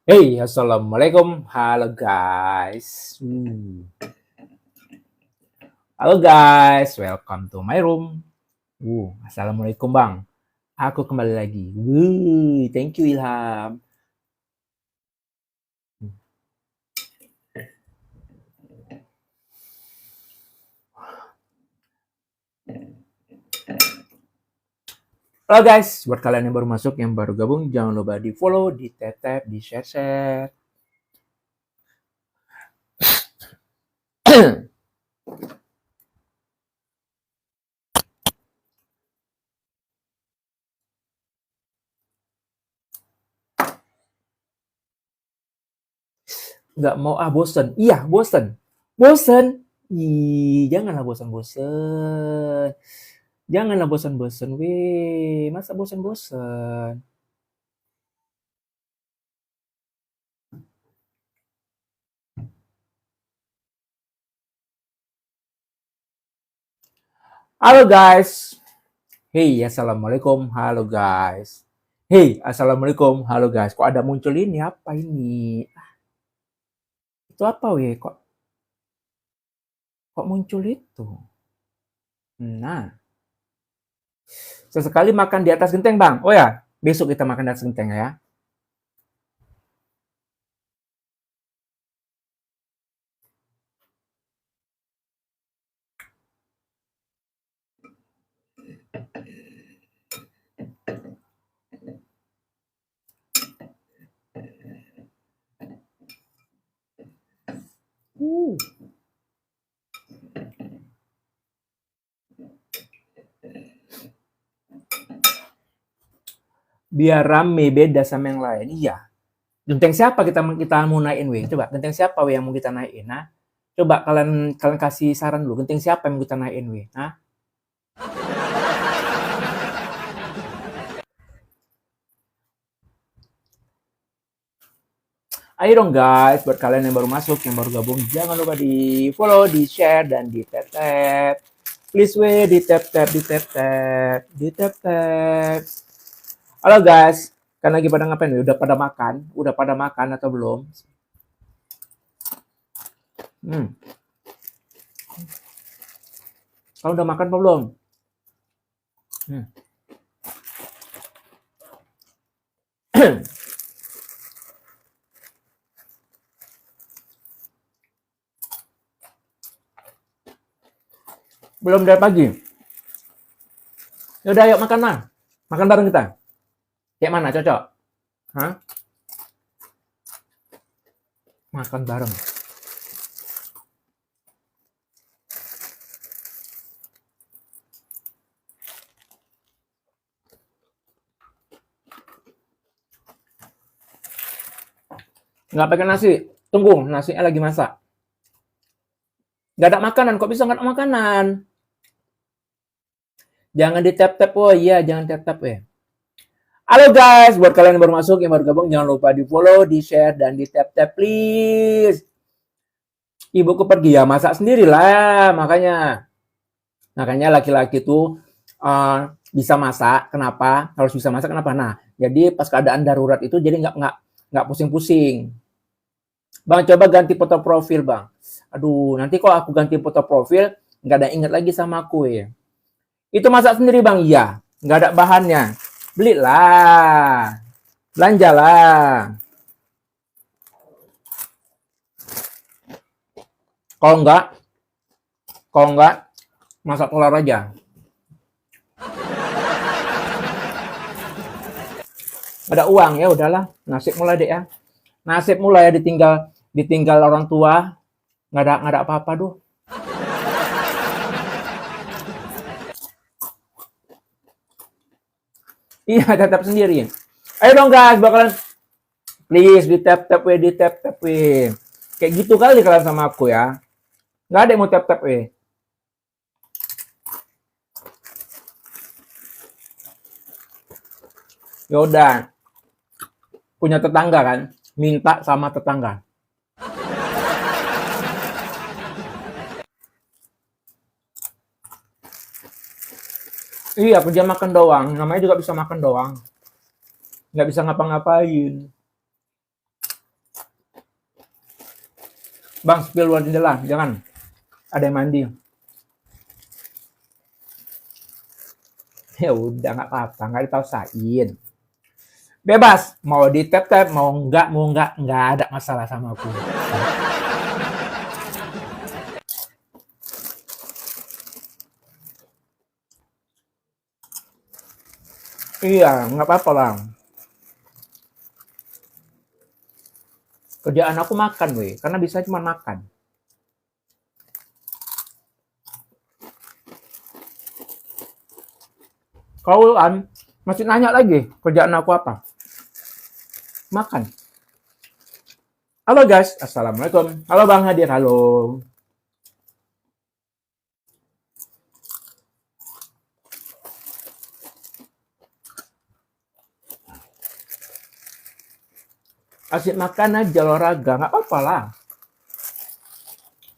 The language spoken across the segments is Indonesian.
Hey, assalamualaikum. Halo guys. Halo guys, welcome to my room. Assalamualaikum bang. Aku kembali lagi. Thank you Ilham. Halo guys, buat kalian yang baru masuk, yang baru gabung, jangan lupa di follow, di tap, di share. Nggak mau bosen. Iya, bosen. Bosen. Janganlah bosan-bosan. Janganlah bosan-bosan, weh. Masa bosan-bosan? Halo guys. Hey, assalamualaikum. Halo guys. Hey, assalamualaikum. Halo guys. Kok ada muncul ini? Apa ini? Itu apa weh? Kok muncul itu? Nah, sesekali makan di atas genteng bang. Oh ya, besok kita makan di atas genteng ya. Biar rame, beda sama yang lain. Iya. Genteng siapa kita mau naikin weh? Coba genteng siapa weh yang mau kita naikin? Nah, coba kalian kasih saran dulu. Genteng siapa yang mau kita naikin weh? Nah, ayo dong guys, buat kalian yang baru masuk, yang baru gabung, jangan lupa di follow, di share, dan di tap. Please weh, di tap, di tap. Halo guys, kan lagi pada ngapain? Udah pada makan? Udah pada makan atau belum? Kau udah makan apa belum? Belum dari pagi. Yaudah, yuk makan lah. Makan bareng kita. Kayak mana, cocok? Hah? Makan bareng. Nggak pakai nasi. Tunggu, nasinya lagi masak. Nggak ada makanan, kok bisa nggak ada makanan? Jangan di tap-tap, oh iya, jangan tap-tap ya. Halo guys, buat kalian yang baru masuk, yang baru gabung, jangan lupa di follow, di share, dan di tap-tap please. Ibuku pergi ya, masak sendiri lah, makanya. Makanya laki-laki tuh bisa masak, kenapa? Harus bisa masak, kenapa? Nah, jadi pas keadaan darurat itu jadi nggak pusing-pusing. Bang, coba ganti foto profil, Bang. Aduh, nanti kok aku ganti foto profil, nggak ada inget lagi sama aku ya. Itu masak sendiri, Bang? Iya. Nggak ada bahannya. Belilah. Belanjalah. Kalau enggak, masak telur aja. Ada uang ya udahlah, nasib mulai deh ya. Nasib mulai ya ditinggal ditinggal orang tua, nggak ada apa-apa tuh. Iya, tetap sendiri. Ayo dong guys, bakalan please di tap we, di tap we. Kayak gitu kali kalian sama aku ya. Nggak ada yang mau tap we. Yaudah, punya tetangga kan, minta sama tetangga. Iya, kerja makan doang. Namanya juga bisa makan doang. Nggak bisa ngapa-ngapain. Bang, spill luar jendela. Jangan. Ada yang mandi. Ya udah, nggak apa-apa. Nggak dipaksain. Bebas. Mau di tap-tap, mau nggak. Nggak ada masalah sama aku. Iya, nggak apa-apa lah. Kerjaan aku makan, weh. Karena bisa cuma makan. Kau kan masih nanya lagi kerjaan aku apa? Makan. Halo guys, assalamualaikum. Halo Bang Hadir, halo. Asik makan aja olahraga, nggak apa-apa lah.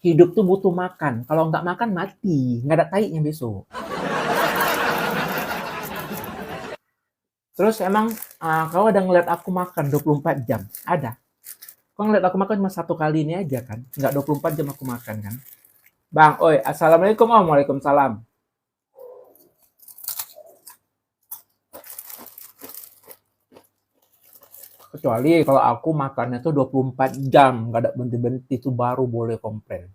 Hidup tuh butuh makan. Kalau nggak makan mati, nggak ada taiknya besok. Terus emang kau ada ngeliat aku makan 24 jam? Ada. Kau ngeliat aku makan cuma satu kali ini aja kan? Nggak 24 jam aku makan kan? Bang, oi, assalamualaikum om, waalaikumsalam. Kecuali kalau aku makannya tuh 24 jam, nggak ada berhenti-berhenti, itu baru boleh komplain.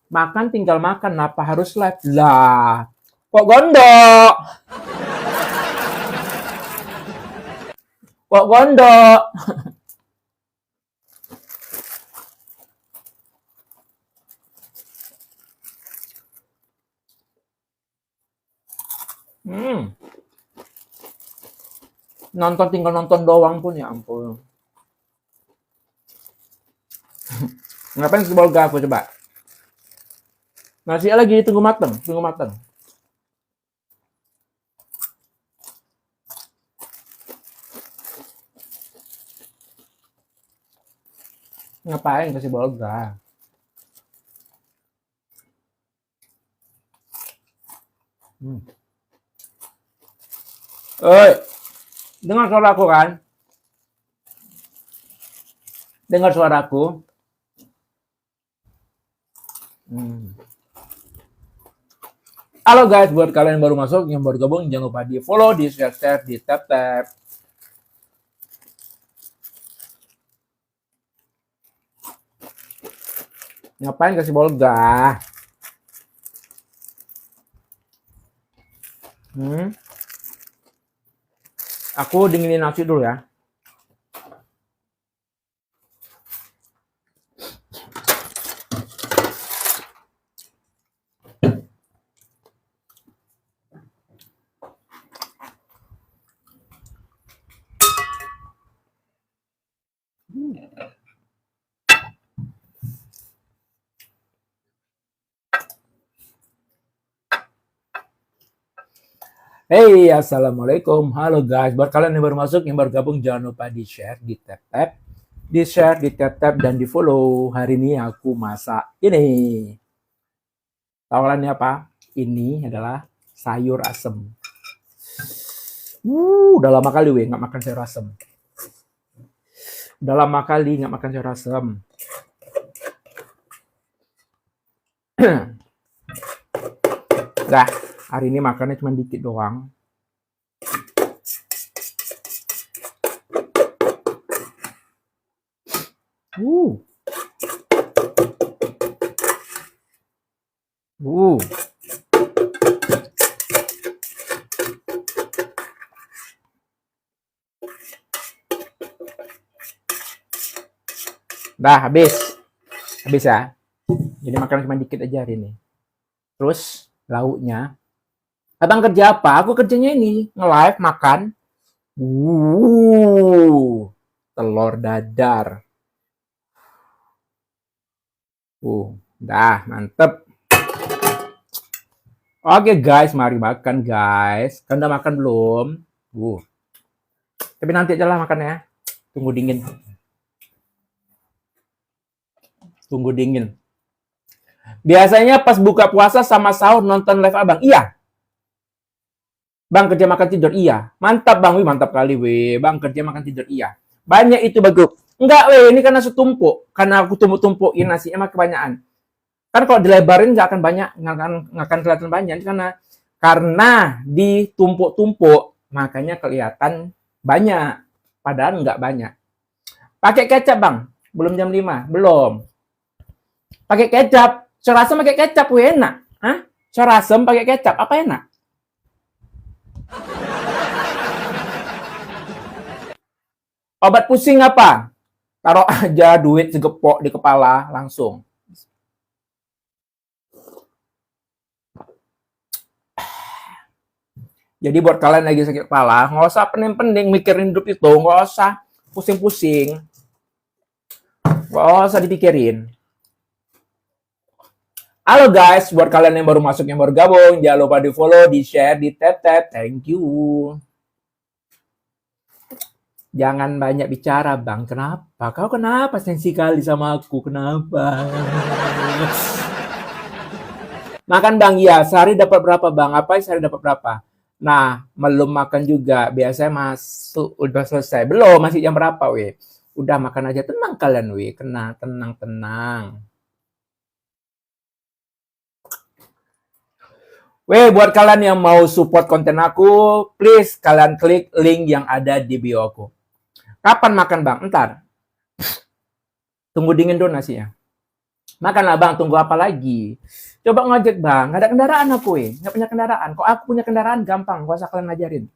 Makan tinggal makan, apa harus live? Lah, kok gondok? Kok gondok? Nonton tinggal nonton doang pun ya ampun. Ngapain ke Bolga aku coba? Nasi lagi tunggu mateng, tunggu mateng. Ngapain kasih Bolga? Oi, dengar suaraku kan? Dengar suaraku? Halo guys, buat kalian yang baru masuk, yang baru gabung, jangan lupa di follow, di share, di tap. Ngapain kasih Bolga? Aku dinginin nasi dulu ya. Hey, assalamualaikum, halo guys. Buat kalian yang baru masuk, yang baru gabung, jangan lupa di share, di tap, di share, di tap dan di follow. Hari ini aku masak ini. Tawarannya apa? Ini adalah sayur asem. Udah lama kali weh nggak makan sayur asem. Udah lama kali nggak makan sayur asem. Dah, hari ini makannya cuma dikit doang. Uh. Dah, habis. Habis ya. Jadi makan cuma dikit aja hari ini. Terus, lauknya. Abang kerja apa? Aku kerjanya ini. Nge-live, makan. Telur dadar. Dah, mantep. Oke guys, mari makan guys. Kan udah makan belum? Tapi nanti aja lah makannya. Tunggu dingin. Tunggu dingin. Biasanya pas buka puasa sama sahur nonton live abang. Iya. Bang kerja makan tidur. Iya. Mantap bang. Wih, mantap kali weh. Bang kerja makan tidur. Iya. Banyak itu bagus. Enggak weh. Ini karena setumpuk. Karena aku tumpuk-tumpukin nasinya emang kebanyakan. Kan kalau dilebarin nggak akan banyak, nggak akan kelihatan banyak karena ditumpuk-tumpuk makanya kelihatan banyak, padahal nggak banyak. Pakai kecap bang, belum jam 5, belum. Pakai kecap, serasem pakai kecap, enak. Hah? Serasem pakai kecap, apa enak? Obat pusing apa? Taruh aja duit segepok di kepala langsung. Jadi buat kalian lagi sakit kepala, nggak usah pening-pening mikirin hidup itu, nggak usah pusing-pusing, nggak usah dipikirin. Halo guys, buat kalian yang baru masuk, yang baru gabung, jangan lupa di follow, di share, di tap-tap, thank you. Jangan banyak bicara bang, kenapa? Kau kenapa sensi kali sama aku, kenapa? Makan bang, ya sehari dapat berapa bang? Apa sehari dapat berapa? Nah, belum makan juga. Biasanya masuk, udah selesai. Belum, masih jam berapa, weh? Udah makan aja. Tenang kalian, weh. Tenang. Weh, buat kalian yang mau support konten aku, please kalian klik link yang ada di bio aku. Kapan makan, bang? Entar. Tunggu dingin dulu nasinya. Makanlah, bang. Tunggu apa lagi? Coba ngojek bang, nggak ada kendaraan aku nggak punya kendaraan. Kok aku punya kendaraan gampang, gak usah kalian ngajarin.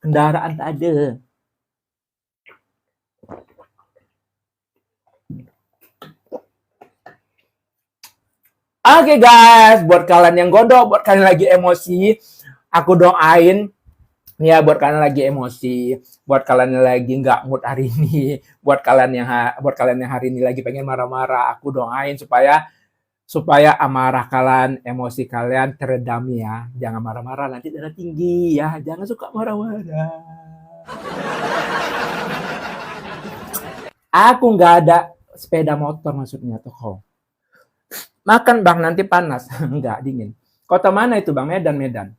Kendaraan tak ada. Oke guys, buat kalian yang gondok, buat kalian lagi emosi, aku doain ya buat kalian lagi emosi, buat kalian yang lagi nggak mood hari ini, buat kalian yang hari ini lagi pengen marah-marah, aku doain supaya amarah kalian, emosi kalian teredam ya. Jangan marah-marah, nanti darah tinggi ya. Jangan suka marah-marah. Aku nggak ada sepeda motor maksudnya tuh. Makan bang, nanti panas. Enggak, dingin. Kota mana itu bang? Medan.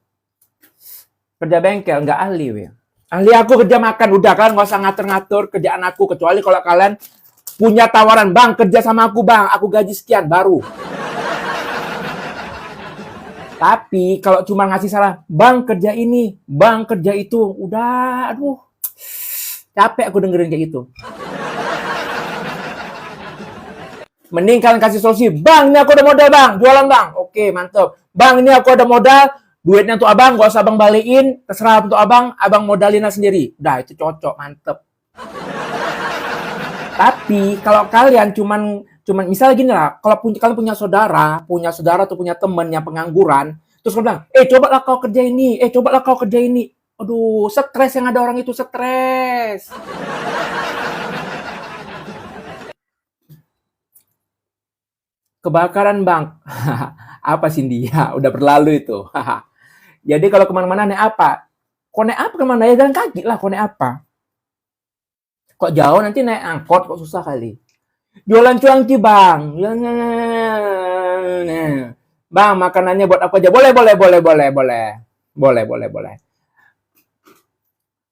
Kerja bengkel, nggak ahli weh. Ahli aku kerja makan, udah kan nggak usah ngatur-ngatur kerjaan aku. Kecuali kalau kalian punya tawaran, bang kerja sama aku bang, aku gaji sekian, baru. Tapi kalau cuma ngasih saran, bang kerja ini, bang kerja itu, udah, aduh, capek aku dengerin kayak gitu. Mending kalian kasih solusi, bang ini aku ada modal bang, jualan bang, oke mantap. Bang ini aku ada modal, duitnya untuk abang, gak usah abang balikin, terserah untuk abang modalin sendiri. Udah itu cocok, mantep. Tapi kalau kalian cuman misalnya gini lah, kalau kalian punya saudara atau punya teman yang pengangguran, terus kalian bilang, cobalah kau kerja ini, aduh, stres yang ada orang itu, stres. Kebakaran bang, apa sih dia, udah berlalu itu. Jadi kalau kemana-mana naik apa? Kok naik apa kemana ya, jalan kaki lah, kok naik apa? Kok jauh nanti naik angkot, kok susah kali. Jualan cuanki bang. Bang, makanannya buat apa aja? Boleh.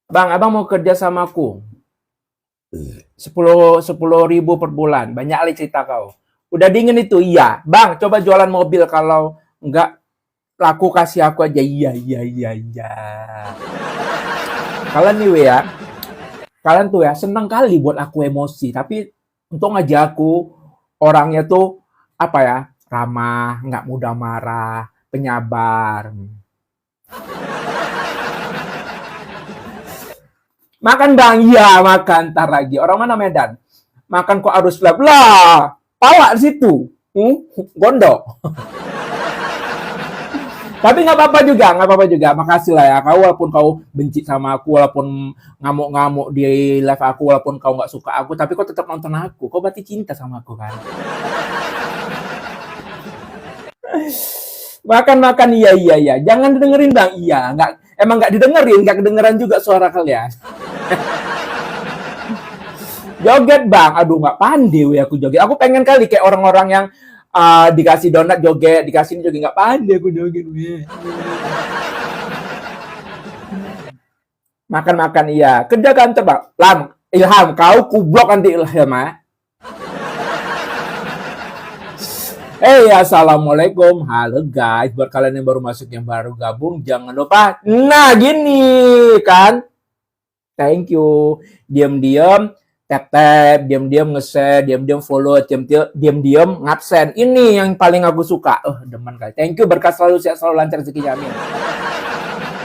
Bang, abang mau kerja sama aku. 10 ribu per bulan. Banyak kali cerita kau. Udah dingin itu, iya. Bang, coba jualan mobil, kalau enggak laku kasih aku aja. Iya. Kalian nih ya. Kalian tuh ya seneng kali buat aku emosi, tapi untung aja aku orangnya tuh apa ya, ramah, nggak mudah marah, penyabar. Makan bang, iya makan, ntar lagi. Orang mana Medan? Makan kok harus live lah. Pala di situ. Gondok. Tapi nggak apa-apa juga, nggak apa-apa juga. Makasih lah ya. Kau walaupun kau benci sama aku, walaupun ngamuk-ngamuk di live aku, walaupun kau nggak suka aku, tapi kau tetap nonton aku. Kau berarti cinta sama aku kan? Makan-makan, iya. Jangan didengerin bang, iya. Emang nggak didengerin, nggak kedengeran juga suara kalian. Joget bang, aduh nggak pandai weh aku joget. Aku pengen kali kayak orang-orang yang dikasih donat joget, dikasih ini joget, nggak pandai aku joget weh. Makan-makan iya. Kerja kantor bang. Lam, Ilham, kau kublok nanti Ilham ya. Assalamualaikum. Halo guys, buat kalian yang baru masuk, yang baru gabung, jangan lupa. Nah, gini kan. Thank you. Diam-diam tap-tap, diam-diam nge-share, diam-diam follow, diam-diam ngabsen. Ini yang paling aku suka. Demen kali. Thank you, berkah selalu, sehat selalu, lancar rezekinya, amin.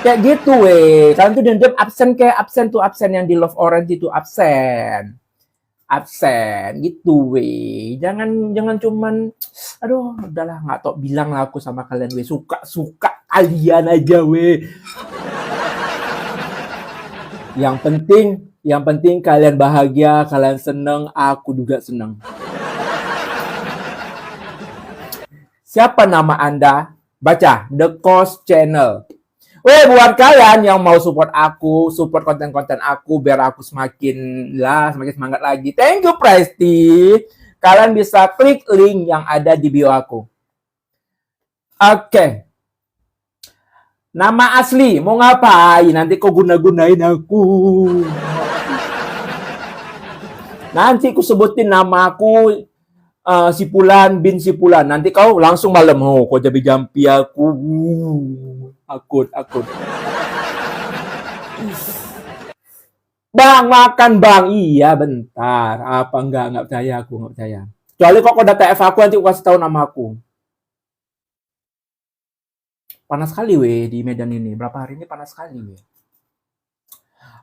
Kayak gitu weh. Kalian tuh diam-diam absen, kayak absen tuh absen yang di Love Orange itu absen. Absen gitu weh. Jangan cuman aduh udahlah nggak tau bilang lah aku sama kalian weh. Suka kalian aja weh. Yang penting kalian bahagia, kalian seneng, aku juga seneng. Siapa nama Anda? Baca, The Cost Channel. Weh, buat kalian yang mau support aku, support konten-konten aku, biar aku semakin semangat lagi. Thank you, Presti. Kalian bisa klik link yang ada di bio aku. Oke. Nama asli, mau ngapain? Nanti kau guna-gunain aku. Nanti ku sebutin nama aku Sipulan bin Sipulan. Nanti kau langsung malam, kau jadi jampi aku. Akut. Bang, makan bang. Iya, bentar. Apa enggak percaya aku, enggak percaya. Kecuali kok udah TF aku, nanti aku kasih tahu nama aku. Panas sekali weh di Medan ini. Berapa hari ini panas sekali weh.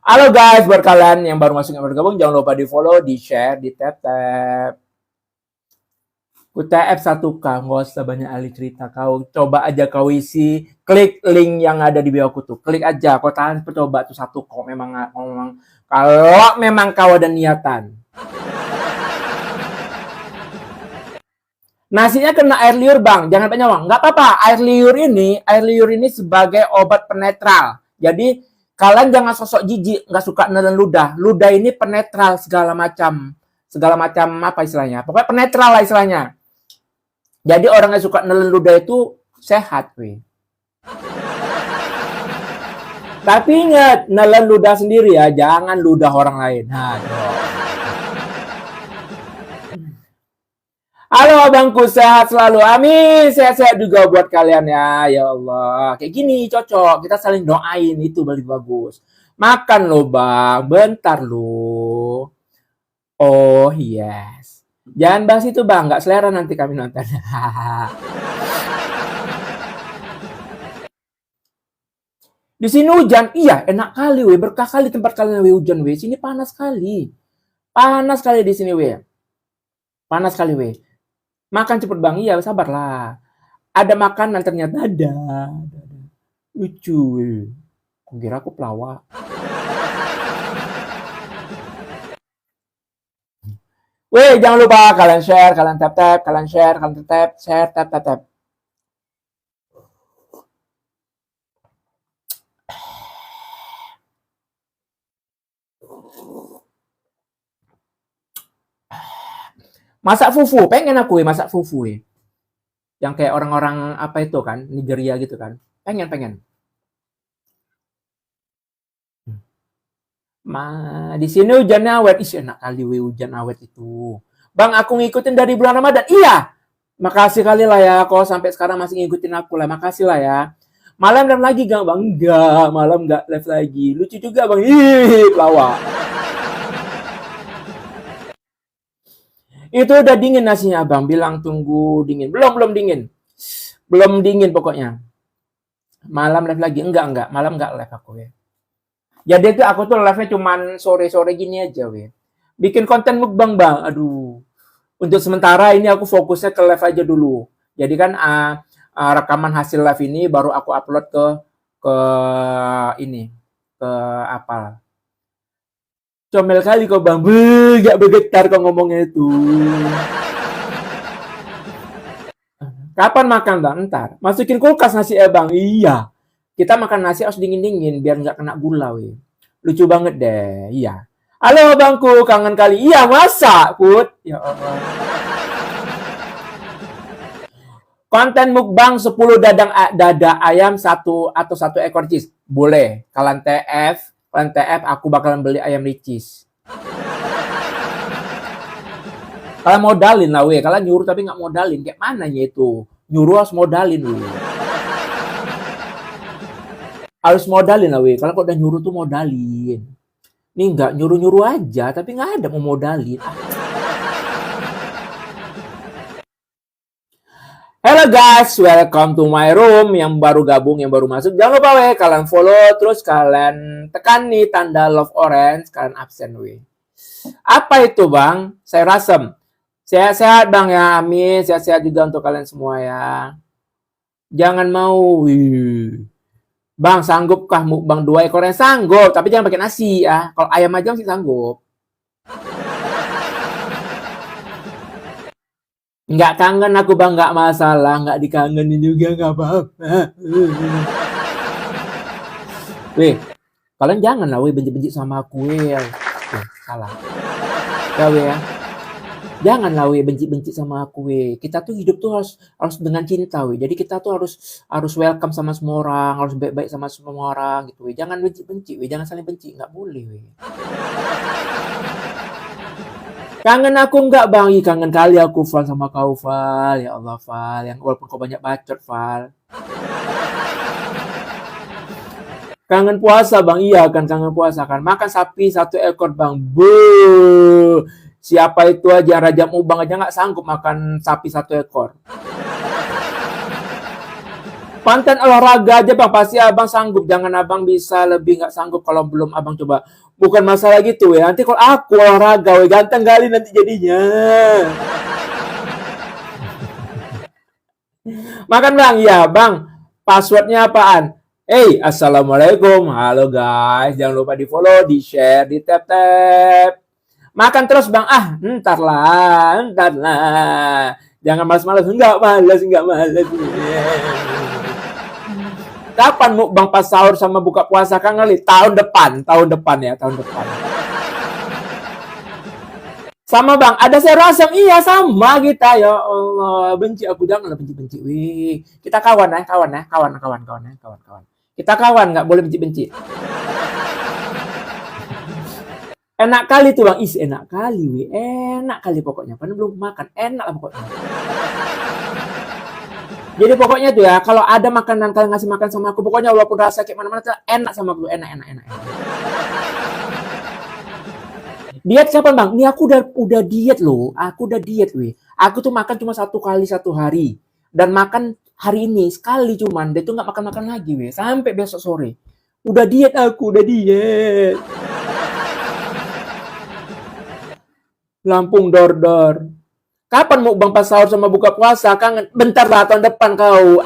Halo guys, buat kalian yang baru masuk, yang baru gabung, jangan lupa di follow, di share, di tap. Ku TF 1K, nggak usah banyak ahli cerita. Kau coba aja kau isi, klik link yang ada di bio aku tuh. Klik aja, kau tahan coba tuh 1K. Kalau memang kau ada niatan. Nasinya kena air liur bang, jangan banyak bang. Nggak apa-apa, air liur ini sebagai obat penetral. Jadi kalian jangan sosok jijik, nggak suka nelen ludah. Ludah ini penetral segala macam apa istilahnya. Pokoknya penetral lah istilahnya. Jadi orang yang suka nelen ludah itu sehat, weh. Tapi ingat, nelen ludah sendiri ya, jangan ludah orang lain. Halo abangku, sehat selalu. Amin. Sehat-sehat juga buat kalian ya. Ya Allah. Kayak gini cocok. Kita saling doain, itu lebih bagus. Makan lo bang. Bentar lo. Oh yes. Jangan bahas itu bang. Nggak selera nanti kami nonton. Di sini hujan. Iya enak kali weh. Berkah kali tempat kalian weh hujan weh. Sini panas kali. Panas kali di sini weh. Panas kali weh. Makan cepet bang, iya sabarlah. Ada makanan ternyata ada. Lucu. Kok kira aku pelawak. Weh, jangan lupa kalian share, kalian tap, kalian share, kalian share, tap. Masak fufu, pengen aku masak fufu yang kayak orang-orang apa itu kan, Nigeria gitu kan. Pengen. Di sini hujannya awet. Enak kali hujan awet itu. Bang, aku ngikutin dari bulan Ramadan. Iya. Makasih kali lah ya, kalau sampai sekarang masih ngikutin aku lah. Makasih lah ya. Malam live lagi gak bang? Enggak, malam gak live lagi. Lucu juga bang. Ih, lawak. Itu udah dingin nasinya abang. Bilang tunggu dingin. Belum dingin. Belum dingin pokoknya. Malam live lagi. Enggak. Malam enggak live aku ya. Jadi itu aku tuh live-nya cuman sore-sore gini aja weh. Bikin konten mukbang bang. Aduh. Untuk sementara ini aku fokusnya ke live aja dulu. Jadi kan rekaman hasil live ini baru aku upload ke ini ke apa? Comel kali kau bang. Gak bergetar kau ngomongnya itu. Kapan makan bang? Ntar. Masukin kulkas nasi bang. Iya. Kita makan nasi harus dingin-dingin biar nggak kena gula weh. Lucu banget deh. Iya. Halo bangku, kangen kali. Iya masa, Put? Ya Allah. Konten mukbang 10 dada ayam satu ekor cheese. Boleh. Kalian TF aku bakalan beli ayam ricis. Kalian modalin lah weh. Kalian nyuruh tapi nggak modalin. Kayak mananya itu? Nyuruh harus modalin weh. Harus modalin lah weh. Kalian kok udah nyuruh tuh modalin. Ini nggak nyuruh-nyuruh aja tapi nggak ada mau modalin. Hello guys, welcome to my room. Yang baru gabung, yang baru masuk, jangan lupa weh, kalian follow, terus kalian tekan nih tanda love orange, kalian absen weh. Apa itu bang? Saya rasem. Sehat-sehat bang ya, amin. Sehat-sehat juga untuk kalian semua ya. Jangan mau. Wih. Bang, sanggupkah mukbang 2 ekor? Sanggup, tapi jangan pakai nasi ya. Kalau ayam aja sih sanggup. Nggak kangen aku bang, nggak masalah. Nggak dikangenin juga nggak apa-apa. Weh, kalian jangan lah weh benci-benci sama aku weh. Salah. Ya weh ya. Jangan lah weh benci-benci sama aku weh. Kita tuh hidup tuh harus dengan cinta weh. Jadi kita tuh harus welcome sama semua orang, harus baik-baik sama semua orang gitu weh. Jangan benci-benci weh, jangan saling benci, nggak boleh weh. Kangen aku nggak bang? Ih, kangen kali aku Val sama kau Val. Ya Allah Val, yang walaupun kau banyak bacot Val. Kangen puasa bang? Iya kan kangen puasa kan. Makan sapi 1 ekor bang. Buh. Siapa itu aja Raja Mubang aja nggak sanggup makan sapi 1 ekor. Konten olahraga aja bang, pasti abang sanggup. Jangan abang bisa lebih nggak sanggup kalau belum abang coba. Bukan masalah gitu ya. Nanti kalau aku olahraga, we, ganteng kali nanti jadinya. Makan bang, ya bang. Passwordnya apaan? Hey, assalamualaikum. Halo guys, jangan lupa di follow, di share, di tap. Makan terus bang. Ntar lah. Jangan malas-malas. Enggak malas. Kapan mukbang pas sahur sama buka puasa Kang Ali? Tahun depan ya, tahun depan. Sama bang, ada saya rasam, iya sama kita ya Allah, benci aku janganlah benci-benci, wih, kita kawan. Kita kawan, nggak boleh benci-benci. Enak kali tuh bang, enak kali, wih, enak kali pokoknya, karena belum makan, enak lah pokoknya. Jadi pokoknya tuh ya, kalau ada makanan kalian ngasih makan sama aku, pokoknya walaupun rasa kayak mana-mana, enak sama aku, enak. Diet kapan bang? Ini aku udah diet loh, aku udah diet weh. Aku tuh makan cuma 1 kali 1 hari, dan makan hari ini sekali cuman, dia tuh nggak makan lagi weh, sampai besok sore. Udah diet aku, udah diet. Lampung dor. Kapan mukbang pas sahur sama buka puasa? Kangen. Bentar lah, tahun depan kau.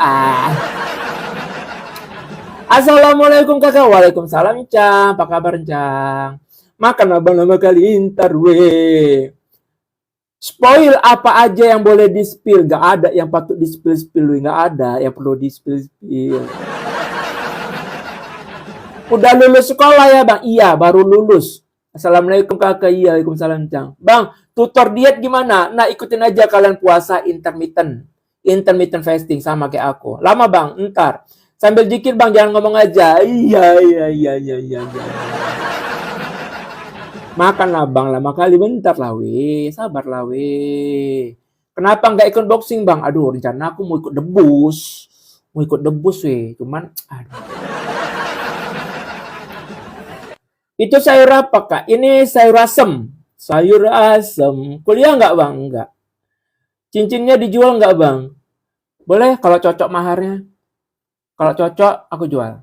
Assalamualaikum kakak. Waalaikumsalam Cang. Apa kabar Cang? Makan abang lama kali ntar weh. Spoil apa aja yang boleh di-spill. Gak ada yang patut di-spill. Gak ada yang perlu di-spill. Udah lulus sekolah ya bang? Iya baru lulus. Assalamualaikum kakak. Iya waalaikumsalam Cang. Bang tutor diet gimana? Nah ikutin aja kalian puasa intermittent fasting sama kayak aku. Lama bang, ntar. Sambil zikir bang, jangan ngomong aja. Iya. Makan lah bang, lama kali, bentar lah weh. Sabar lah weh. Kenapa nggak ikut boxing bang? Aduh rencana aku mau ikut debus. Weh. Cuman, aduh. Itu sayur apa kak? Ini sayur asem. Kuliah nggak bang? Nggak. Cincinnya dijual nggak bang? Boleh kalau cocok maharnya. Kalau cocok aku jual.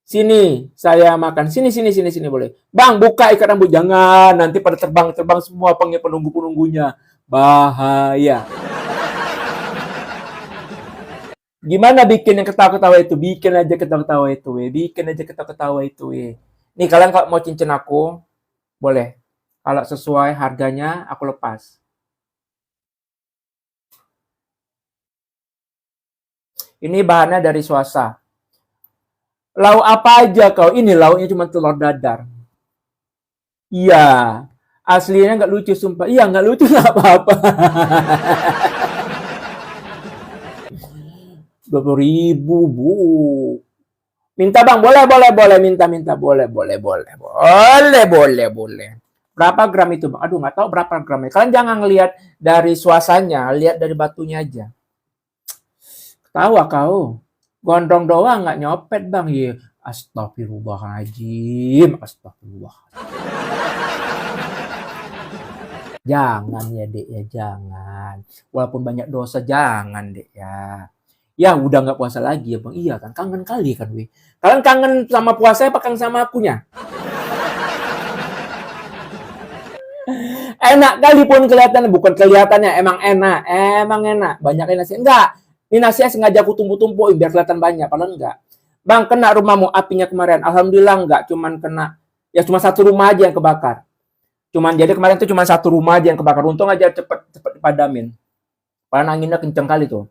Sini, saya makan. Sini, sini, sini, sini boleh. Bang, buka ikat rambut. Jangan, nanti pada terbang-terbang semua panggil penunggu-penunggunya. Bahaya. Gimana bikin yang ketawa-ketawa itu? Bikin aja ketawa-ketawa itu, we. Bikin aja ketawa-ketawa itu, we. Nih, kalian kalau mau cincin aku, boleh. Kalau sesuai harganya, aku lepas. Ini bahannya dari swasta. Lauk apa aja kau? Ini lauknya cuma telur dadar. Iya. Aslinya nggak lucu, sumpah. Iya, nggak lucu, nggak apa-apa. 20.000, Bu. Minta bang, boleh, boleh, boleh, minta, boleh, boleh, boleh, boleh, boleh, boleh. Berapa gram itu bang? Aduh, nggak tahu berapa gramnya. Kalian jangan ngelihat dari suasananya, lihat dari batunya aja. Tahu kau? Gondrong doang nggak nyopet bang. Iya, astagfirullahaladzim, astagfirullah. Jangan ya dek ya, jangan. Walaupun banyak dosa, jangan dek ya. Ya udah nggak puasa lagi ya bang. Iya kan, kangen kali kan we. Kalian kangen sama puasa apa kangen sama akunya? Enak kali pun kelihatan, bukan kelihatannya, emang enak. Banyak nasi enggak. Ini nasinya sengaja aku tumpuk-tumpukin biar kelihatan banyak, padahal enggak. Bang, kena rumahmu apinya kemarin. Alhamdulillah enggak, cuman kena, ya cuma satu rumah aja yang kebakar. Jadi kemarin tuh cuma satu rumah aja yang kebakar. Untung aja cepet dipadamin. Padahal anginnya kenceng kali tuh.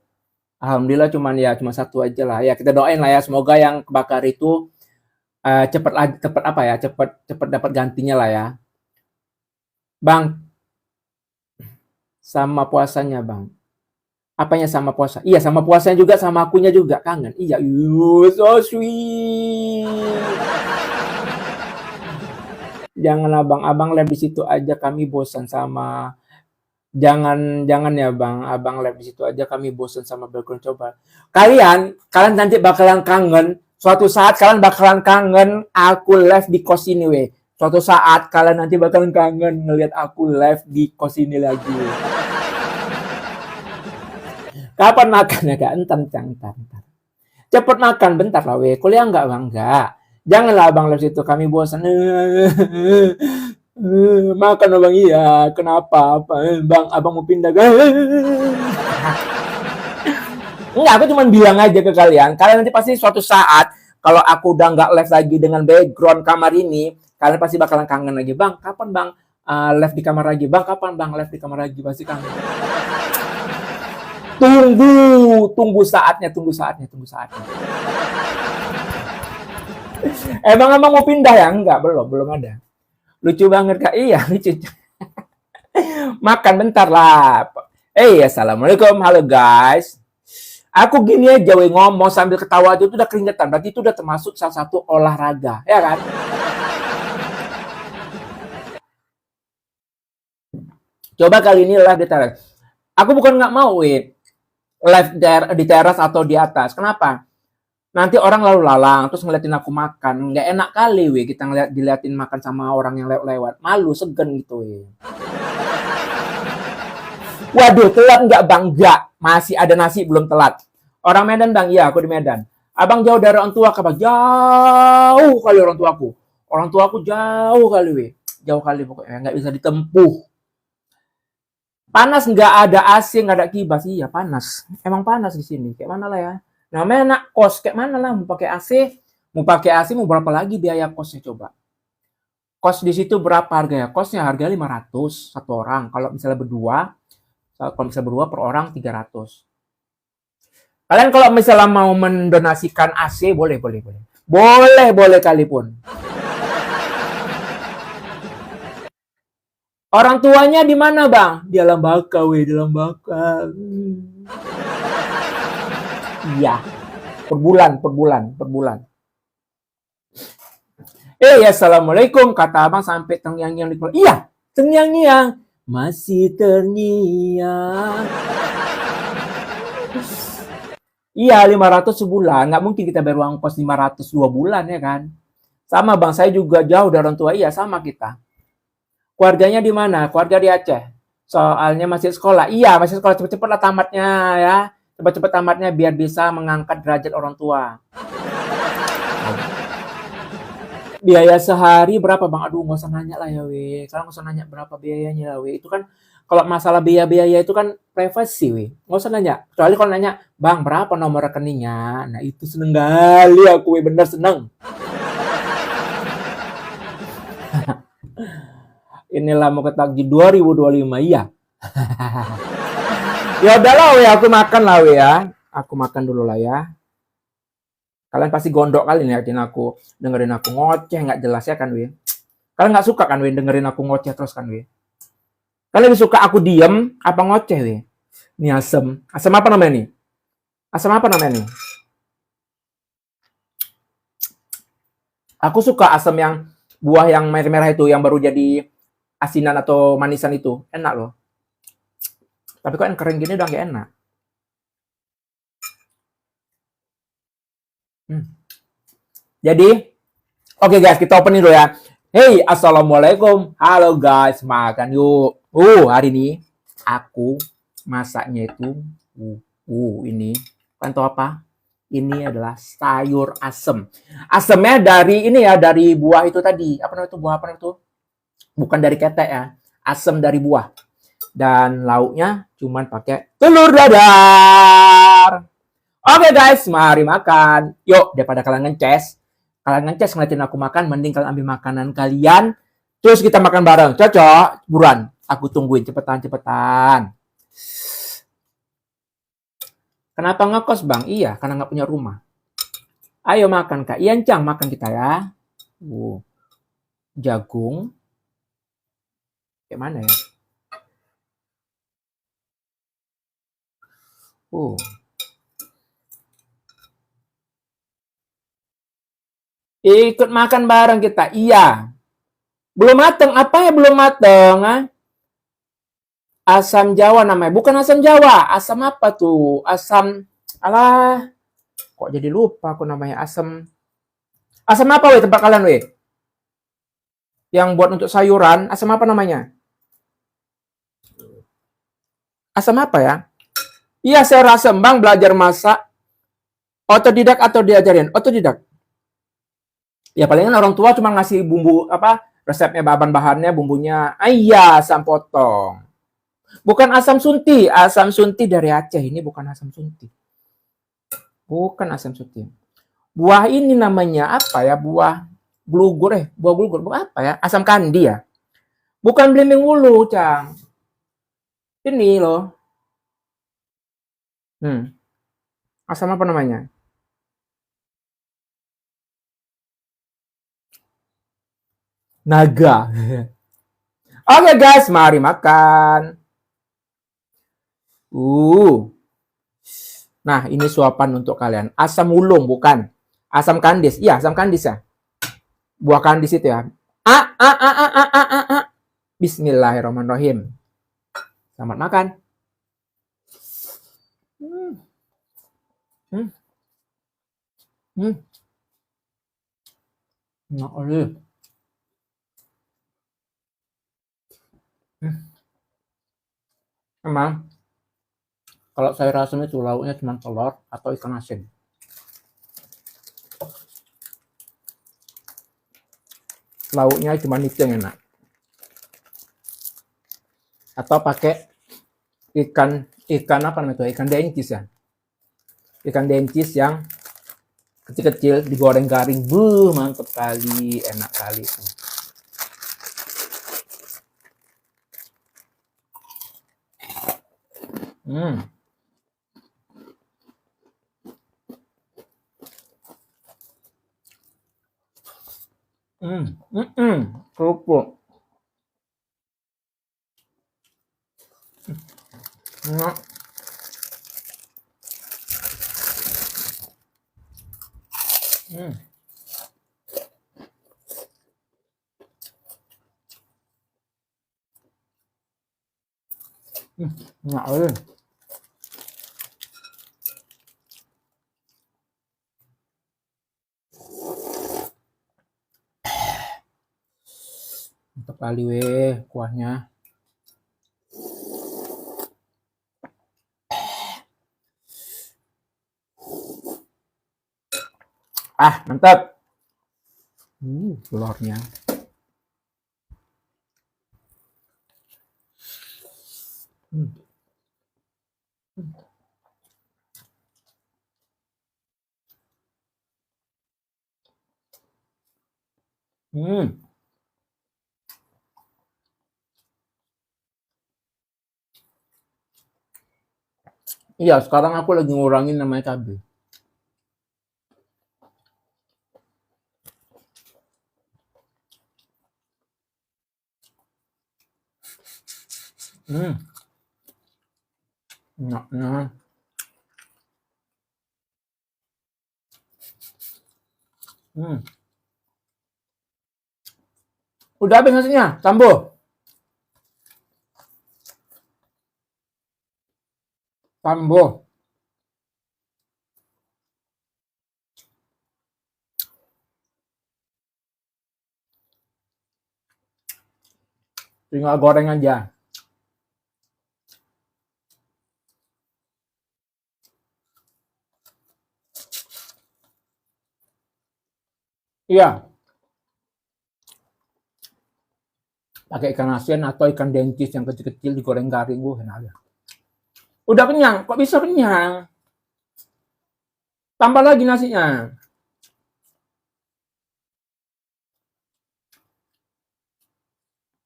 Alhamdulillah cuma satu aja lah. Ya kita doain lah ya, semoga yang kebakar itu cepet dapat gantinya lah ya. Bang, sama puasanya bang. Apanya sama puasa? Iya, sama puasanya juga, sama akunya juga. Kangen. Iya, so sweet. Jangan abang live di situ aja, kami bosan sama. Jangan ya bang, abang live di situ aja, kami bosan sama background. Coba. Kalian nanti bakalan kangen. Suatu saat kalian bakalan kangen aku live di kos ini, weh. Suatu saat kalian nanti bakalan kangen ngelihat aku live di kos ini lagi. Kapan makannya kak? Entar. Cepet makan, bentar lah weh. Kuliah enggak bang? Enggak. Janganlah abang live situ, kami bosan. Makan abang, iya. Kenapa? Bang, abang mau pindah kan? Enggak, aku cuma bilang aja ke kalian. Kalian nanti pasti suatu saat, kalau aku udah nggak live lagi dengan background kamar ini, kalian pasti bakalan kangen lagi. Bang, kapan bang live di kamar lagi? Bang, kapan bang live di kamar lagi? Pasti kangen. Tunggu saatnya. Emang mau pindah ya? Enggak, belum ada. Lucu banget kak, iya lucu. Makan bentar lah. Assalamualaikum, halo guys. Aku gini aja ngomong sambil ketawa aja itu udah keringetan, berarti itu udah termasuk salah satu olahraga, ya kan? Coba kali ini live di teras. Aku bukan nggak mau live di teras atau di atas. Kenapa? Nanti orang lalu lalang terus ngeliatin aku makan, nggak enak kali kita diliatin makan sama orang yang lewat, malu, segen gitu Waduh, telat nggak bang? Nggak, masih ada nasi belum telat. Orang Medan bang, iya aku di Medan. Abang jauh dari orang tua kapan? Jauh kali orang tuaku. Orang tuaku jauh kali jauh kali pokoknya, nggak bisa ditempuh. Panas, nggak ada AC, nggak ada kipas, iya panas. Emang panas di sini, kayak mana lah ya. Namanya anak kos, kayak mana lah mau pakai AC, mau berapa lagi biaya kosnya coba. Kos di situ berapa harganya? Kosnya harga 500 satu orang. Kalau misalnya berdua per orang 300. Kalian kalau misalnya mau mendonasikan AC boleh kali pun. Orang tuanya di mana bang? Di alam baka dalam baka. Iya, per bulan. Assalamualaikum, kata abang sampai terngiang-ngiang di keluar. Iya, terngiang-ngiang. Masih terngiang. Iya, 500 sebulan. Nggak mungkin kita bayar uang kos 500 2 bulan ya kan. Sama bang, saya juga jauh dari orang tua. Iya, sama kita. Keluarganya di mana? Keluarga di Aceh. Soalnya masih sekolah. Iya, masih sekolah. Cepet-cepet lah tamatnya ya. Cepet-cepet tamatnya biar bisa mengangkat derajat orang tua. Biaya sehari berapa Bang? Aduh, nggak usah nanya lah ya, weh. Kalau nggak usah nanya berapa biayanya lah, weh. Itu kan kalau masalah biaya-biaya itu kan privasi, weh. Nggak usah nanya. Kecuali kalau nanya, Bang, berapa nomor rekeningnya? Nah, itu seneng kali aku, weh. Bener seneng. Inilah mau ketakji 2025, iya. Ya udahlah, weh. Aku makan lah, weh ya. Aku makan dulu lah ya. Kalian pasti gondok kali nih dengerin aku ngoceh nggak jelas ya kan, weh. Kalian nggak suka kan, weh, dengerin aku ngoceh terus kan, weh. Kalian lebih suka aku diem apa ngoceh, weh? Ini asem. Asem apa namanya nih? Asam apa namanya nih? Aku suka asam yang buah yang merah-merah itu, yang baru jadi asinan atau manisan itu. Enak loh. Tapi kok yang kering gini udah gak enak. Hmm. Jadi, oke guys, kita opening dulu ya. Hey, assalamualaikum. Halo guys, makan yuk. Hari ini aku masaknya itu, ini. Kalian tahu apa? Ini adalah sayur asem. Asemnya dari ini ya, dari buah itu tadi. Apa namanya itu? Buah apa itu? Bukan dari ketek ya. Asem dari buah. Dan lauknya cuman pakai telur dadar. Oke guys, mari makan. Yuk, daripada kalian ngeces ngeliatin aku makan, mending kalian ambil makanan kalian, terus kita makan bareng. Cocok? Buruan, aku tungguin. Cepetan. Kenapa ngekos bang? Iya, karena nggak punya rumah. Ayo makan kak. Ian Cang, makan kita ya. Jagung. Kayak mana ya? Ikut makan bareng kita. Iya. Belum mateng. Apa ya belum mateng? Ah? Asam Jawa namanya. Bukan asam Jawa. Asam apa tuh? Asam... Alah. Kok jadi lupa aku namanya. Asam... Asam apa weh tempat kalian weh? Yang buat untuk sayuran. Asam apa namanya? Asam apa ya? Iya, saya rasa bang belajar masak. Otodidak atau diajarin? Otodidak. Ya palingan orang tua cuma ngasih bumbu apa resepnya, bahan-bahannya, bumbunya. Iya, asam potong. Bukan asam sunti dari Aceh. Ini bukan asam sunti. Bukan asam sunti. Buah ini namanya apa ya? Buah bulugur. Buah apa ya? Asam kandi ya? Bukan belimbing wulu, Cang. Ini loh. Asam apa namanya? Naga. Oke guys, mari makan. Nah, ini suapan untuk kalian. Asam ulung bukan. Asam kandis. Iya, asam kandis ya. Buah kandis itu ya. Bismillahirrahmanirrahim. Selamat makan. Enak oli. Emang kalau sayur asam itu lauknya cuma telur atau ikan asin. Lauknya cuma itu yang enak. Atau pakai ikan apa namanya itu? Ikan dencis ya. Ikan dencis yang kecil-kecil digoreng garing. Mantap kali, enak kali. Kerupuk. Enak. Enak oli. Mantap kali weh kuahnya. Mantap. Telurnya. Hmm. Hmm. Iya, sekarang aku lagi ngurangin namanya cabai. Hmm. Nah. Hmm. Udah habis nasinya, Sambo. Sambo. Tinggal goreng aja. Iya, pakai ikan asin atau ikan dentis yang kecil-kecil digoreng garing, enak aja. Udah kenyang, kok bisa kenyang? Tambah lagi nasinya.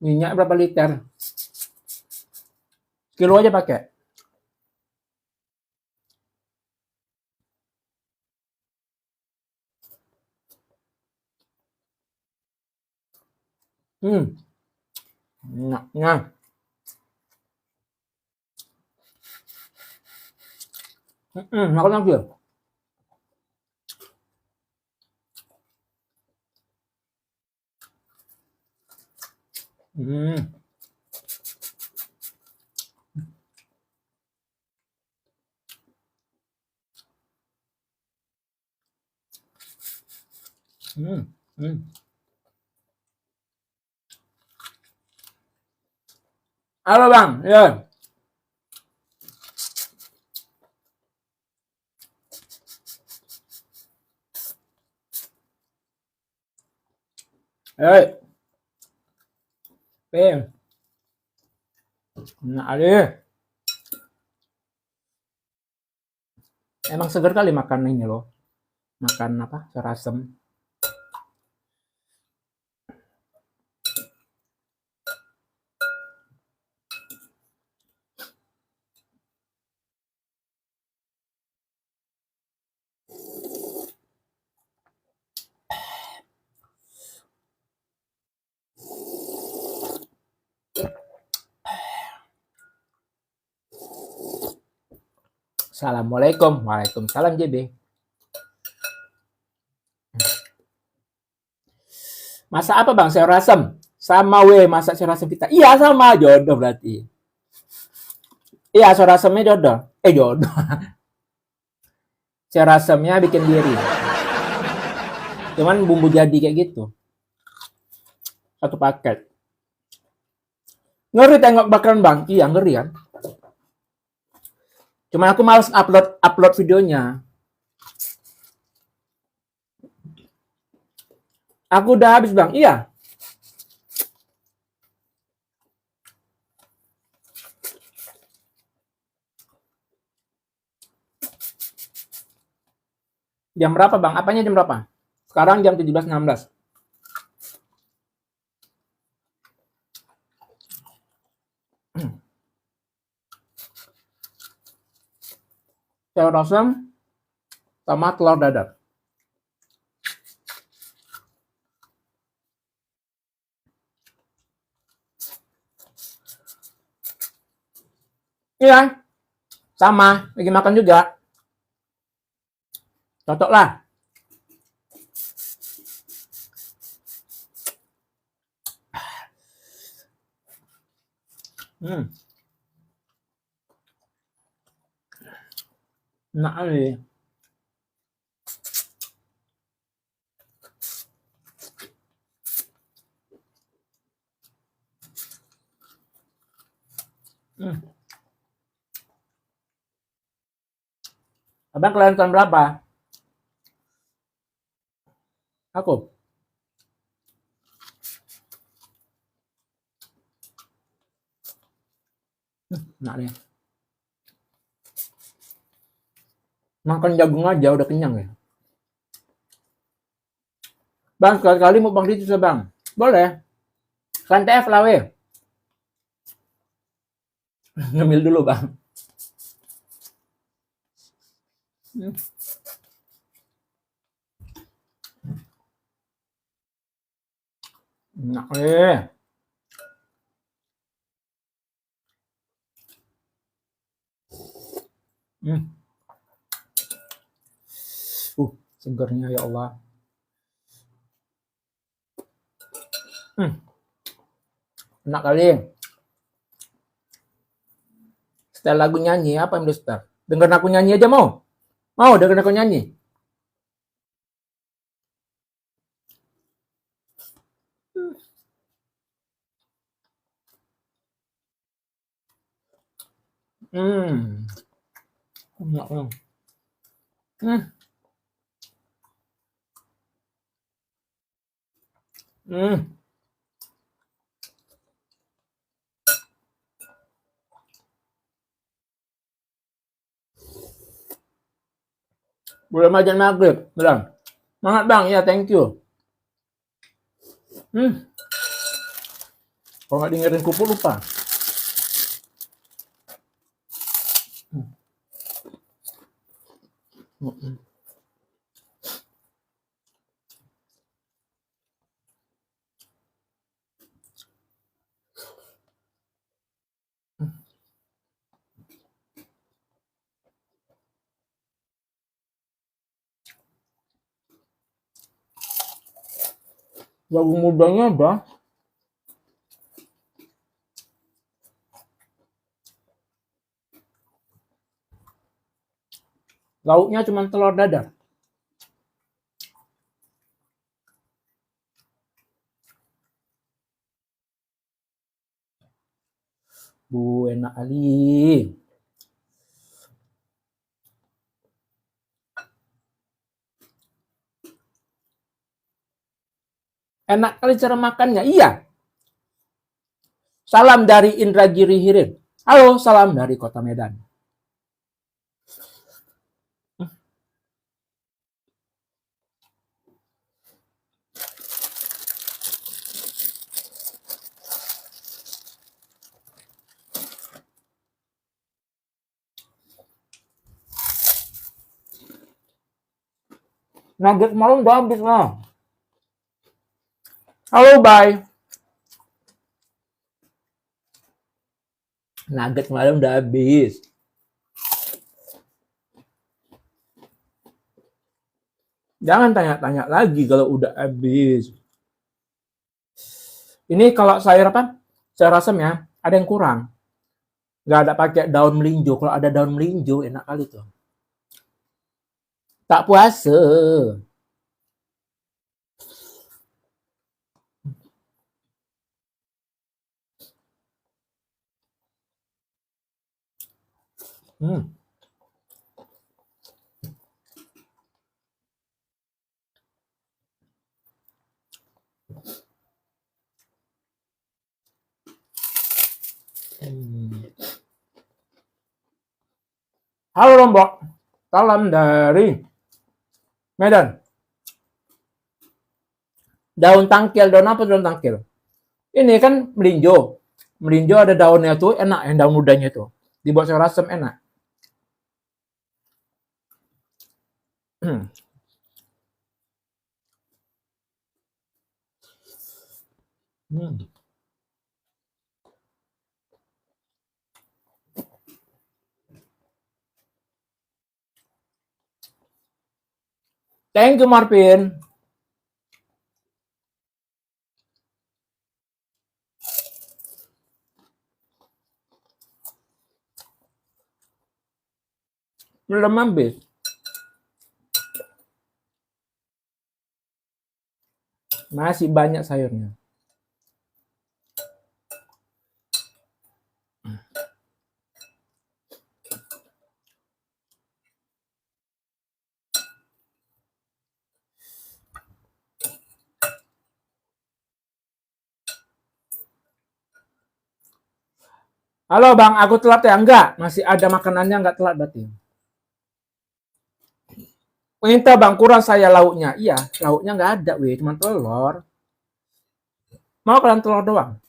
Minyak berapa liter? Kilo aja pakai. Minyaknya. Makan lagi. Hmm. Hmm. Hmm. Halo Bang, ya. Hei, Pim. Nah, ada. Emang seger kali makan ini loh. Makan apa? Serasem. Assalamualaikum. Waalaikumsalam JB. Masak apa Bang? Sayur asem. Sama weh, masak sayur asem kita. Iya sama, jodoh berarti. Iya, sayur asemnya jodoh. Jodoh. Sayur asemnya bikin diri. Cuman bumbu jadi kayak gitu. Satu paket. Ngeri tengok bakaran Bang. Iya, ngeri kan? Cuman aku males upload videonya. Aku udah habis Bang. Iya. Jam berapa Bang? Apanya jam berapa? Sekarang jam 17.16. Sayur asem sama telur dadar. Iya, sama. Lagi makan juga. Cocok lah. Hmm. Nah, ini. Hmm. Abang kelihatan berapa? Aku. Enak nih. Makan jagung aja udah kenyang ya. Bang, sekali-kali mau bang Dicu bang. Boleh. Kan TF lah weh. Ngemil dulu bang. Enak nih. Hmm. Segernya ya Allah. Enak kali. Setel lagu nyanyi apa yang setel? Dengerin aku nyanyi aja mau? Mau dengerin aku nyanyi? Hmm. Enak. Hmm. Hmm. Belum ajan maghrib, bilang. Semangat bang, ya thank you. Kalau nggak dengerin kupu lupa. Lagu mudanya apa? Lauknya cuma telur dadar. Bu, enak kali. Enak kali cara makannya. Iya. Salam dari Indragiri Hilir. Halo, salam dari Kota Medan. Nugget malam udah habis lah. Halo, bye. Nugget malam udah habis. Jangan tanya-tanya lagi kalau udah habis. Ini kalau sayur apa? Sayur asam ya, ada yang kurang. Nggak ada pakai daun melinjo. Kalau ada daun melinjo, enak kali tuh. Tak puasa. Hmm. Halo Lombok, salam dari Medan. Daun tangkil, daun apa daun tangkil? Ini kan melinjo. Melinjo ada daunnya tuh enak, yang daun mudanya tuh. Dibuat sayur asem enak. Thank you Marvin. Belum habis. Masih banyak sayurnya. Halo Bang, aku telat ya? Enggak, masih ada makanannya, enggak telat berarti. Minta Bang, kurang saya lauknya. Iya, lauknya enggak ada, weh, cuma telur. Mau kalian telur doang?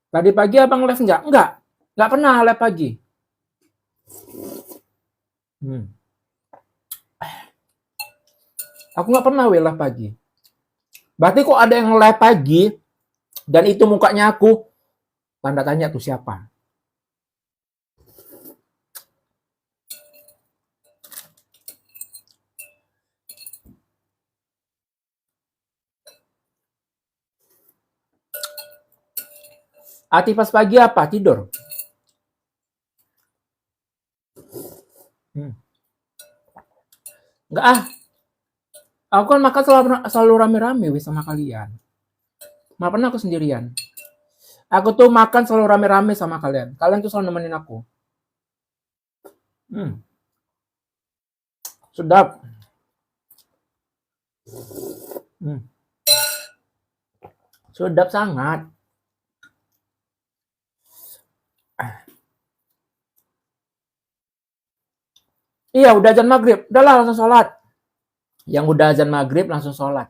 Tadi pagi Abang live enggak? Enggak pernah live pagi. Aku nggak pernah live pagi. Berarti kok ada yang live pagi dan itu mukanya aku, tanda tanya tuh siapa? Ati pas pagi apa? Tidur. Enggak ah. Aku kan makan selalu rame-rame weh sama kalian. Nggak pernah aku sendirian. Aku tuh makan selalu rame-rame sama kalian. Kalian tuh selalu nemenin aku. Sedap. Sedap sangat. Iya, udah azan maghrib. Udahlah langsung sholat. Yang udah azan maghrib langsung sholat.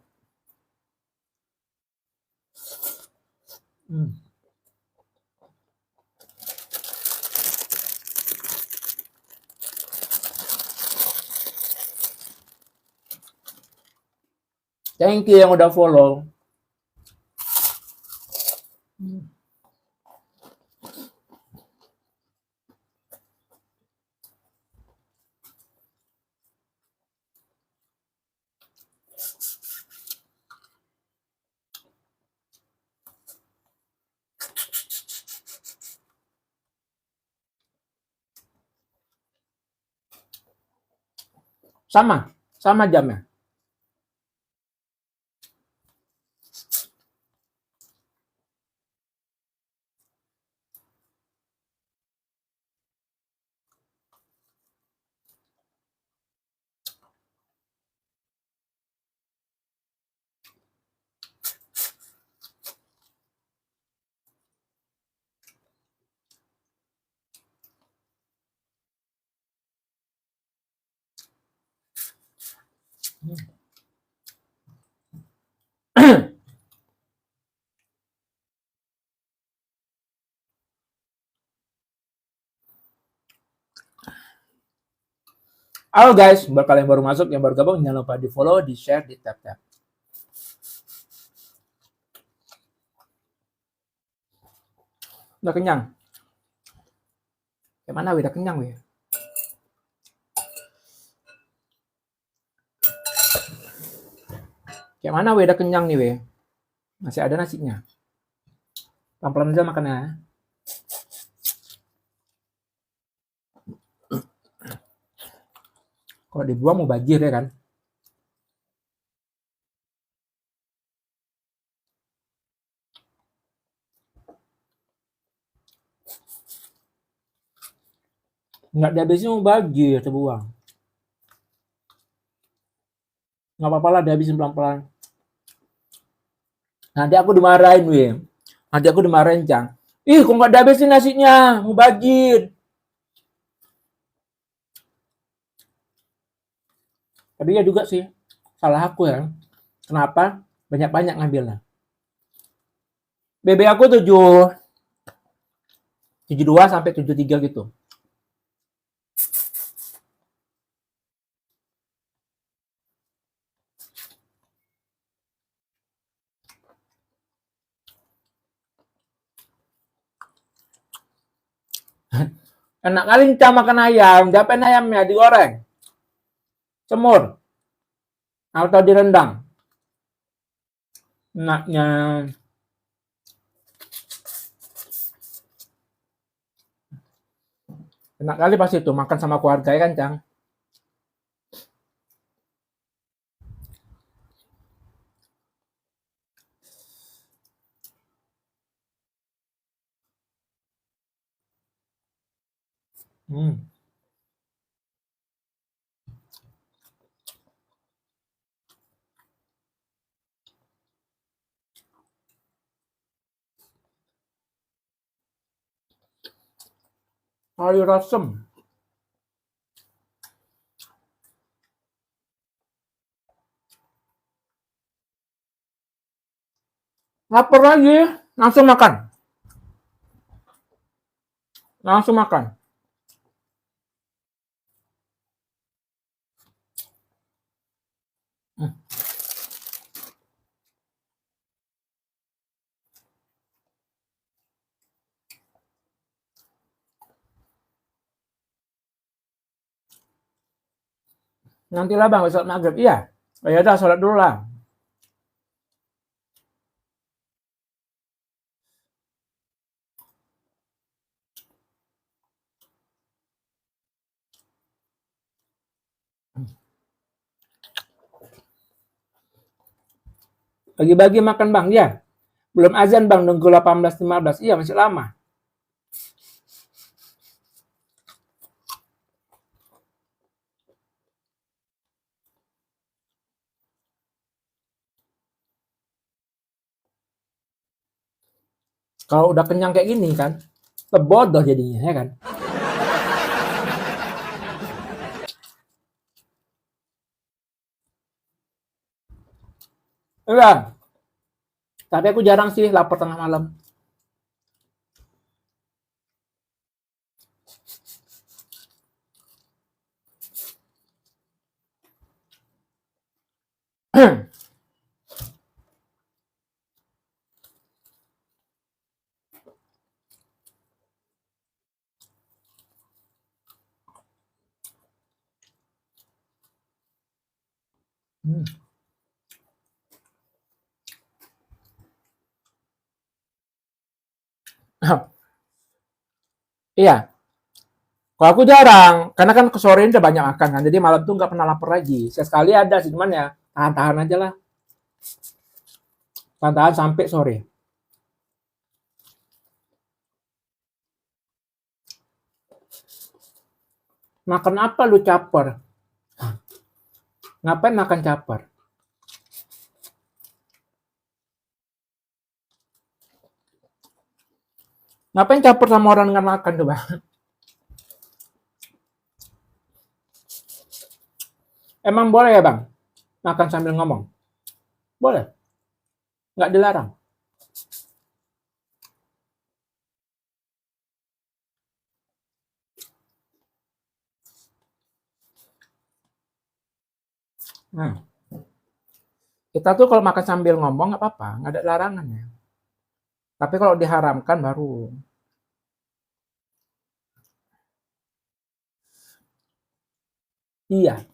Thank you yang udah follow. Sama jamnya. Halo guys, buat kalian yang baru masuk, yang baru gabung, jangan lupa di follow, di share, di tap-tap. Udah kenyang. Kayak mana udah kenyang weh. Kayak mana weh udah kenyang nih weh. Masih ada nasinya. Pelan-pelan aja makannya. Kalau dibuang mau banjir ya kan. Nggak dihabisin mau banjir, terbuang. Nggak apa-apa lah dihabisin pelan-pelan. Nanti aku dimarahin weh. Nanti aku dimarahin Cang. Ih kok nggak dihabisin nasinya, mau banjir. Tapi ya juga sih, salah aku ya. Kenapa? Banyak-banyak ngambilnya. BB aku 72 sampai 73 gitu. Enak kali Cang makan ayam, diapain ayamnya? Digoreng, semur, atau direndang. Enaknya. Enak kali pas itu makan sama keluarga ya kan Cang. Hmm. Sayur asem. Lapar lagi, langsung makan. Langsung makan. Hmm. Nantilah bang, besok maghrib. Iya. Oh, ya udah, sholat dulu lah. Bagi-bagi makan bang, ya. Belum azan bang, nunggu 18.15. Iya, masih lama. Kalau udah kenyang kayak gini kan, bodoh jadinya, ya kan? Iya. Tapi aku jarang sih lapar tengah malam. Hmm. Iya, kalau aku jarang, karena kan ke sore udah banyak makan kan, jadi malam tuh nggak pernah lapar lagi. Sekali ada sih, cuman ya tahan-tahan aja lah, tahan-tahan sampai sore. Makan apa lu caper? Ngapain makan caper? Ngapain caper sama orang dengan makan coba? Emang boleh ya bang? Makan sambil ngomong? Boleh, nggak dilarang. Nah, kita tuh kalau makan sambil ngomong nggak apa-apa, nggak ada larangannya. Tapi kalau diharamkan baru. Iya,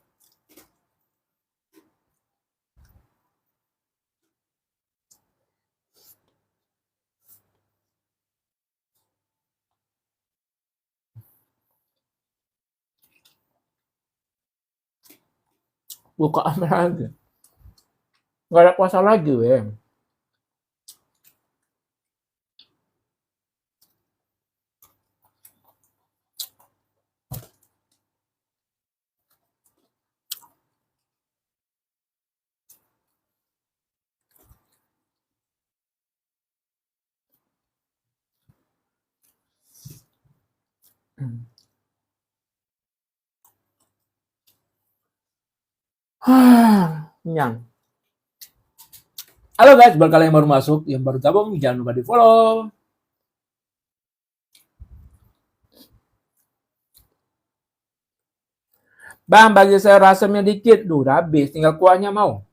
buka apa lagi? Nggak ada puasa lagi, weh. Kenyang. Halo guys, buat kalian yang baru masuk, yang baru gabung, jangan lupa di follow. Bang, bagi saya rasamnya dikit. Duh, udah habis. Tinggal kuahnya mau.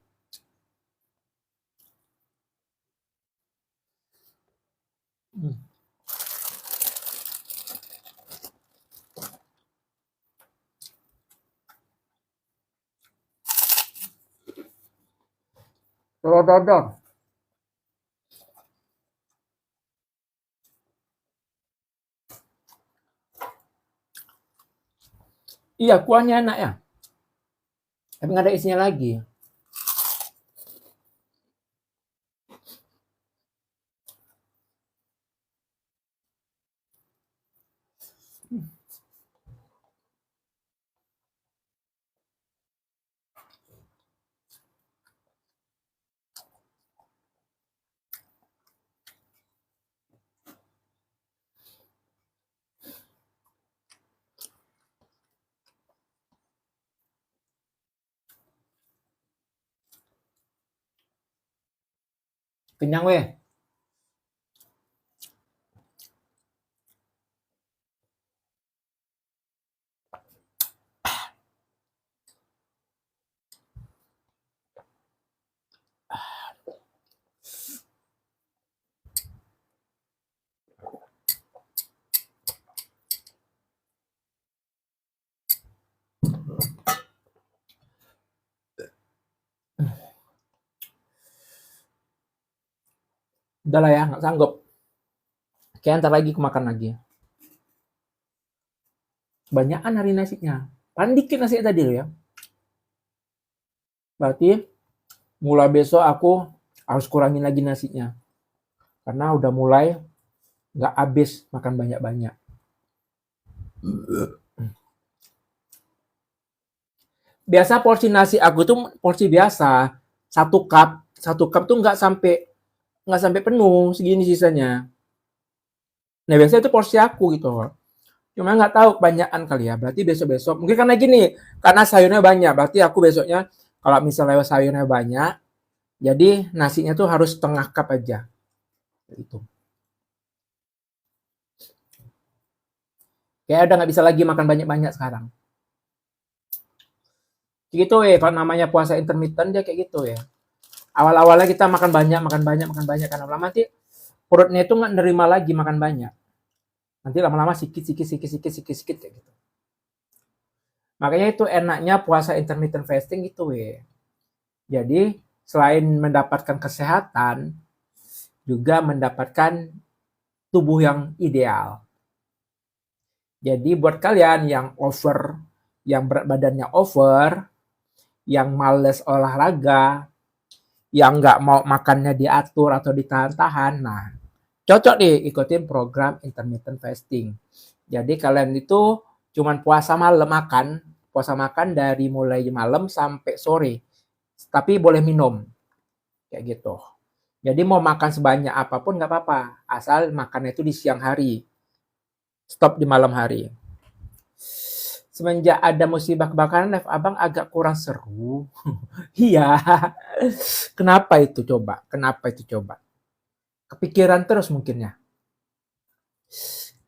Hmm. Telur dadar. Iya, kuahnya enak ya. Tapi nggak ada isinya lagi. Kenyang weh. Udah lah ya, nggak sanggup. Kayak ntar lagi aku makan lagi. Banyakan hari nasinya. Paling dikit nasi tadi loh ya. Berarti mulai besok aku harus kurangin lagi nasinya. Karena udah mulai nggak habis makan banyak-banyak. Biasa porsi nasi aku tuh porsi biasa. Satu cup tuh nggak sampai penuh, segini sisanya. Nah biasanya itu porsi aku gitu. Cuma nggak tahu kebanyakan kali ya. Berarti besok-besok mungkin karena gini, karena sayurnya banyak. Berarti aku besoknya kalau misalnya sayurnya banyak, jadi nasinya tuh harus setengah cup aja. Itu. Kayak udah nggak bisa lagi makan banyak-banyak sekarang. Gitu kalau namanya puasa intermittent dia kayak gitu ya. Awal-awalnya kita makan banyak, karena lama nanti perutnya itu nggak nerima lagi makan banyak. Nanti lama-lama sikit kayak gitu. Makanya itu enaknya puasa intermittent fasting gitu Jadi selain mendapatkan kesehatan, juga mendapatkan tubuh yang ideal. Jadi buat kalian yang berat badannya over, yang males olahraga, yang nggak mau makannya diatur atau ditahan-tahan, nah cocok nih ikutin program intermittent fasting. Jadi kalian itu cuman puasa makan dari mulai malam sampai sore, tapi boleh minum, kayak gitu. Jadi mau makan sebanyak apapun nggak apa-apa, asal makannya itu di siang hari, stop di malam hari. Semenjak ada musibah kebakaran, live abang agak kurang seru. Iya. Kenapa itu coba? Kepikiran terus mungkinnya.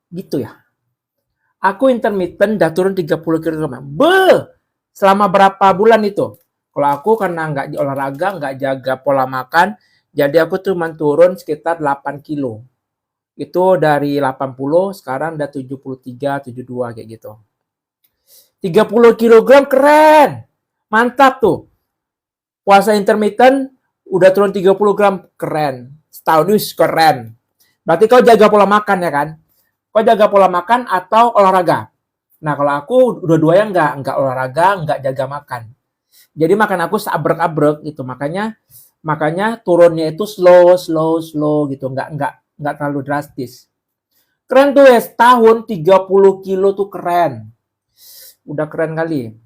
Gitu ya. Aku intermittent udah turun 30 kg. Selama berapa bulan itu? Kalau aku karena nggak olahraga, nggak jaga pola makan, jadi aku tuh turun sekitar 8 kilo. Itu dari 80 sekarang udah 73, 72 kayak gitu. 30 kilogram keren. Mantap tuh. Puasa intermittent udah turun 30 gram keren. Setahun ini keren. Berarti kau jaga pola makan ya kan? Kau jaga pola makan atau olahraga? Nah kalau aku dua-duanya enggak olahraga, enggak jaga makan. Jadi makan aku seabrek-abrek gitu. Makanya turunnya itu slow gitu. Enggak terlalu drastis. Keren tuh ya, setahun 30 kilo tuh keren. Udah keren kali.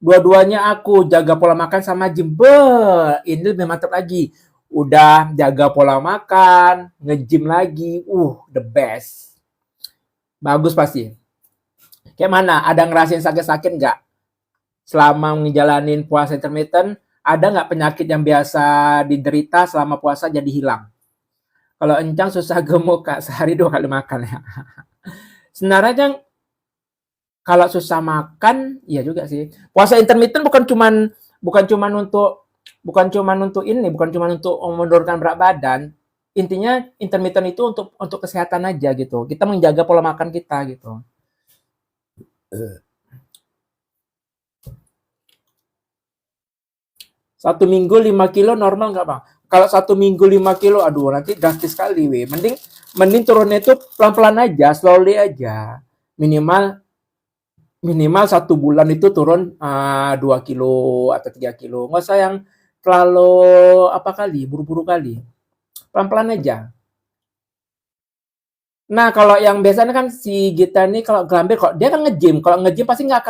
Dua-duanya aku jaga pola makan sama gym. Ini lebih mantap lagi. Udah jaga pola makan, nge-gym lagi. The best. Bagus pasti. Kayak mana? Ada ngerasain sakit-sakit nggak? Selama ngejalanin puasa intermittent, ada nggak penyakit yang biasa diderita selama puasa jadi hilang? Kalau Encang susah gemuk, Kak. Sehari 2 kali makan ya. Sebenarnya kalau susah makan, iya juga sih. Puasa intermittent bukan cuman untuk menurunkan berat badan. Intinya intermittent itu untuk kesehatan aja gitu. Kita menjaga pola makan kita gitu. Satu minggu 5 kilo normal nggak bang? Kalau 1 minggu 5 kilo, aduh nanti drastis sekali Mending turunnya itu pelan-pelan aja, slowly aja. Minimal 1 bulan itu turun 2 kilo atau 3 kilo. Nggak usah yang terlalu buru-buru kali. Pelan-pelan aja. Nah, kalau yang biasanya kan si Gita ini kalau gelambir, kok dia kan nge-gym. Kalau nge-gym pasti nggak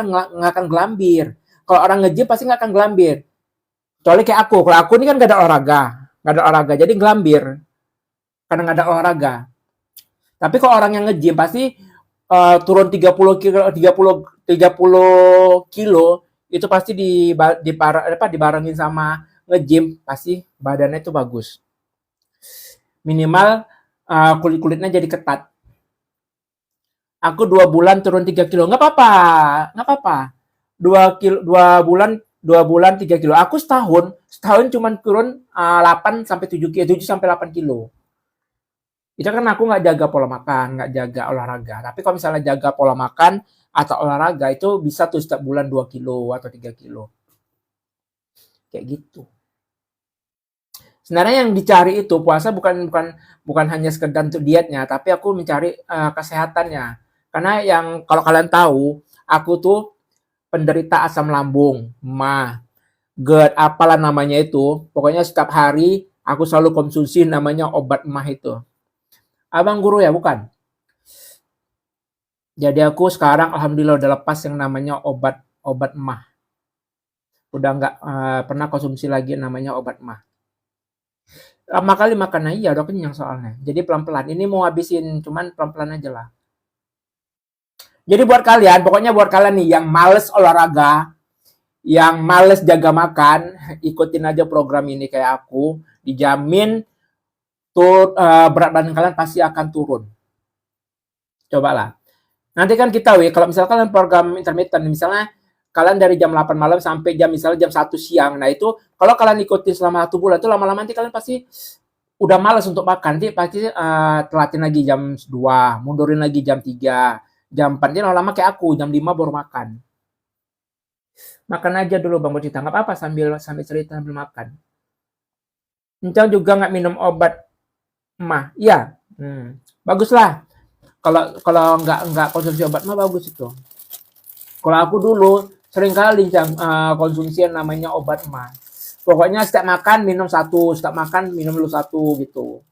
akan gelambir. Kalau orang nge-gym pasti nggak akan gelambir. Kecuali kayak aku. Kalau aku ini kan nggak ada olahraga. Jadi gelambir. Karena nggak ada olahraga. Tapi kalau orang yang nge-gym pasti turun 30 kilo itu pasti dibarengin sama nge-gym, pasti badannya itu bagus. Minimal kulit-kulitnya jadi ketat. Aku 2 bulan turun 3 kilo, nggak apa-apa, nggak apa-apa. 2 kilo, 2 bulan, 2 bulan 3 kilo. Aku setahun cuman turun 8 sampai 7 kilo, 7 sampai 8 kilo. Itu kan aku nggak jaga pola makan, nggak jaga olahraga. Tapi kalau misalnya jaga pola makan atau olahraga itu bisa tuh setiap bulan 2 kilo atau 3 kilo. Kayak gitu. Sebenarnya yang dicari itu puasa bukan hanya sekedar untuk dietnya, tapi aku mencari kesehatannya. Karena yang kalau kalian tahu, aku tuh penderita asam lambung, mah, GERD, apalah namanya itu. Pokoknya setiap hari aku selalu konsumsi namanya obat mah itu. Abang guru ya, bukan? Jadi aku sekarang alhamdulillah udah lepas yang namanya obat mah. Udah nggak pernah konsumsi lagi namanya obat mah. Lama kali makan, iya udah kenyang soalnya. Jadi pelan-pelan. Ini mau habisin, cuman pelan-pelan aja lah. Jadi pokoknya buat kalian nih yang males olahraga, yang males jaga makan, ikutin aja program ini kayak aku. Dijamin tuh berat badan kalian pasti akan turun. Cobalah. Nanti kan kita kalau misalnya kalian program intermittent, misalnya kalian dari jam 8 malam sampai misalnya jam 1 siang. Nah itu kalau kalian ikutin selama 1 bulan itu lama-lama nanti kalian pasti udah malas untuk makan. Nanti pasti telatin lagi jam 2, mundurin lagi jam 3, jam 4. Jadi lama-lama kayak aku, jam 5 baru makan. Makan aja dulu Bang Bocita, nggak apa-apa sambil cerita sambil makan. Encang juga nggak minum obat mah, iya, baguslah. Kalau nggak konsumsi obat mah bagus itu. Kalau aku dulu sering kali konsumsi yang namanya obat mah. Pokoknya setiap makan minum 1, setiap makan minum dulu 1 gitu.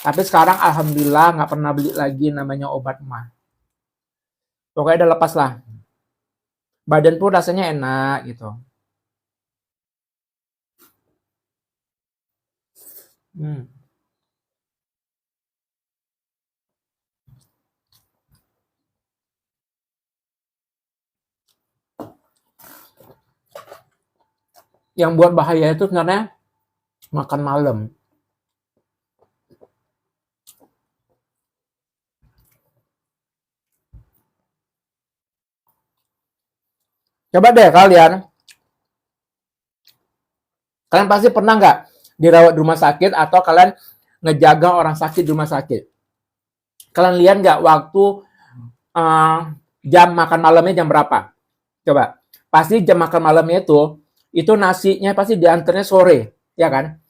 Tapi sekarang alhamdulillah nggak pernah beli lagi namanya obat mah. Pokoknya udah lepas lah. Badan pun rasanya enak gitu. Yang buat bahaya itu sebenarnya makan malam. Coba deh kalian pasti pernah nggak dirawat di rumah sakit atau kalian ngejaga orang sakit di rumah sakit? Kalian lihat nggak waktu jam makan malamnya jam berapa? Coba, pasti jam makan malamnya itu nasinya pasti diantarnya sore, ya kan?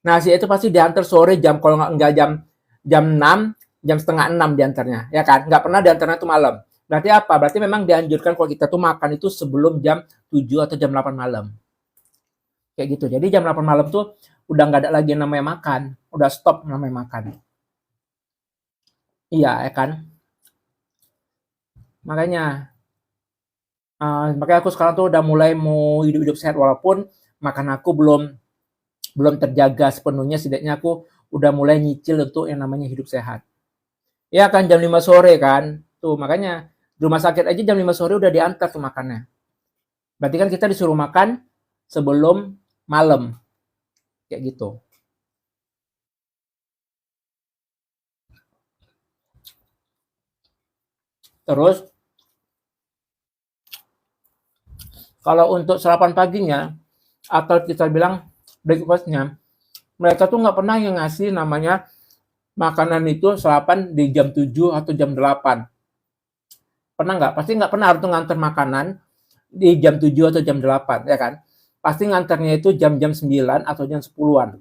Nasi itu pasti diantar sore kalau nggak jam 6, jam setengah 6 diantarnya, ya kan? Nggak pernah diantarnya itu malam. Berarti apa? Berarti memang dianjurkan kalau kita tuh makan itu sebelum jam 7 atau jam 8 malam. Kayak gitu. Jadi jam 8 malam tuh udah nggak ada lagi yang namanya makan. Udah stop namanya makan. Iya, ya kan? Makanya aku sekarang tuh udah mulai mau hidup sehat walaupun makan aku belum terjaga sepenuhnya, setidaknya aku udah mulai nyicil untuk yang namanya hidup sehat. Ya kan jam 5 sore kan. Tuh makanya di rumah sakit aja jam 5 sore udah diantar tuh makannya. Berarti kan kita disuruh makan sebelum malam. Kayak gitu. Terus kalau untuk sarapan paginya atau kita bilang breakfastnya, mereka tuh nggak pernah yang ngasih namanya makanan itu sarapan di jam 7 atau jam 8. Pernah nggak? Pasti nggak pernah harus nganter makanan di jam 7 atau jam 8, ya kan? Pasti nganternya itu jam-jam 9 atau jam 10-an.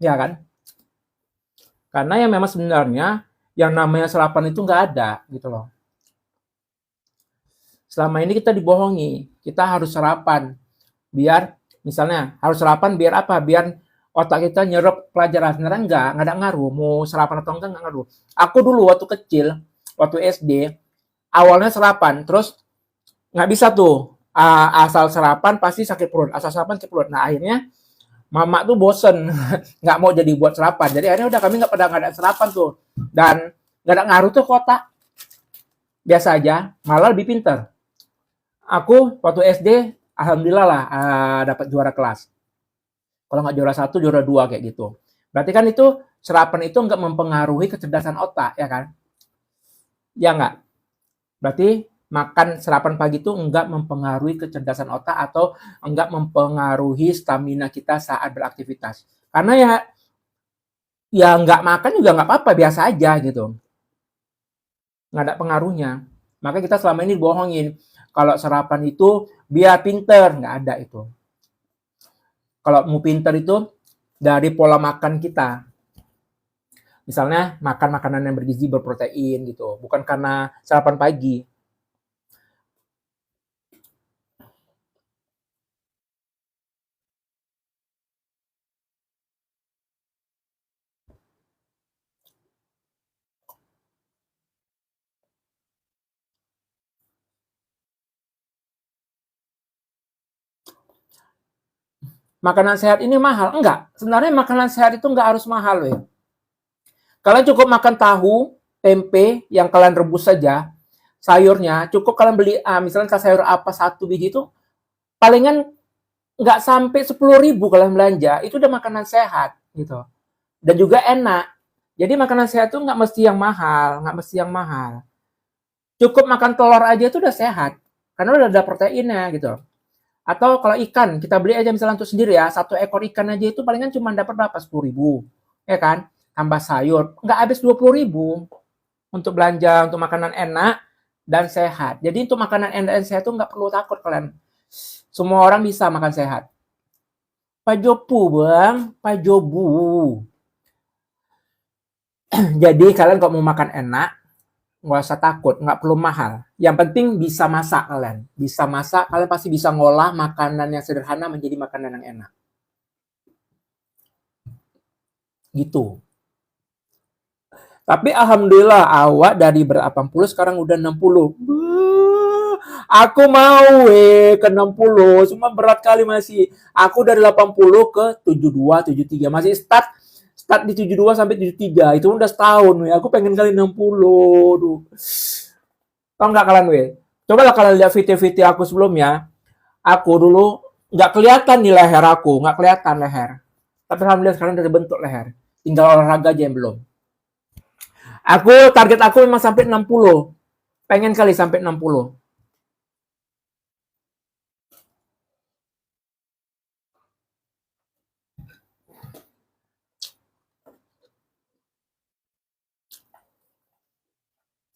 Ya kan? Karena yang memang sebenarnya yang namanya sarapan itu nggak ada gitu loh. Selama ini kita dibohongi, kita harus sarapan. Biar misalnya harus sarapan biar apa? Biar otak kita nyerap pelajaran. Sebenarnya nggak ada ngaruh. Mau sarapan atau enggak ngaruh. Aku dulu waktu kecil, waktu SD, awalnya sarapan, terus nggak bisa tuh. Asal sarapan pasti sakit perut. Asal sarapan sakit perut. Nah akhirnya mama tuh bosen, nggak mau jadi buat sarapan. Jadi akhirnya udah kami nggak ada sarapan tuh. Dan nggak ada ngaruh tuh kota. Biasa aja, malah lebih pinter. Aku waktu SD, alhamdulillah lah dapat juara kelas. Kalau nggak juara 1, juara 2 kayak gitu. Berarti kan itu sarapan itu nggak mempengaruhi kecerdasan otak, ya kan? Ya nggak? Berarti makan sarapan pagi itu nggak mempengaruhi kecerdasan otak atau nggak mempengaruhi stamina kita saat beraktivitas. Karena ya nggak makan juga nggak apa-apa, biasa aja gitu. Nggak ada pengaruhnya. Maka kita selama ini bohongin. Kalau sarapan itu biar pinter, nggak ada itu. Kalau mau pinter itu dari pola makan kita. Misalnya makan makanan yang bergizi, berprotein gitu. Bukan karena sarapan pagi. Makanan sehat ini mahal? Enggak. Sebenarnya makanan sehat itu enggak harus mahal, weh. Kalian cukup makan tahu, tempe yang kalian rebus saja, sayurnya cukup kalian beli, misalnya sayur apa satu biji itu palingan nggak sampai 10.000 kalian belanja, itu udah makanan sehat gitu. Dan juga enak. Jadi makanan sehat itu nggak mesti yang mahal, nggak mesti yang mahal. Cukup makan telur aja itu udah sehat, karena udah ada proteinnya gitu. Atau kalau ikan, kita beli aja misalnya untuk sendiri ya, satu ekor ikan aja itu palingan cuma dapat berapa? 10.000, ya kan? Tambah sayur, nggak habis 20.000 untuk belanja untuk makanan enak dan sehat. Jadi untuk makanan enak dan sehat itu nggak perlu takut kalian. Semua orang bisa makan sehat. Pak Jopu, Bang. Pak Jobu. Jadi kalian kalau mau makan enak, nggak usah takut, nggak perlu mahal. Yang penting bisa masak kalian. Bisa masak, kalian pasti bisa ngolah makanan yang sederhana menjadi makanan yang enak. Gitu. Tapi alhamdulillah awak dari berapa puluh sekarang udah 60. Aku mau ke 60, cuma berat kali masih. Aku dari 80 ke 72, 73. Masih start di 72 sampai 73. Itu udah setahun, we. Aku pengen kali 60. Duh. Tahu nggak kalian, we? Coba lah kalian lihat video-video aku sebelumnya. Aku dulu nggak kelihatan di leher aku, nggak kelihatan leher. Tapi alhamdulillah sekarang udah bentuk leher. Tinggal olahraga aja yang belum. Target aku memang sampai 60. Pengen kali sampai 60.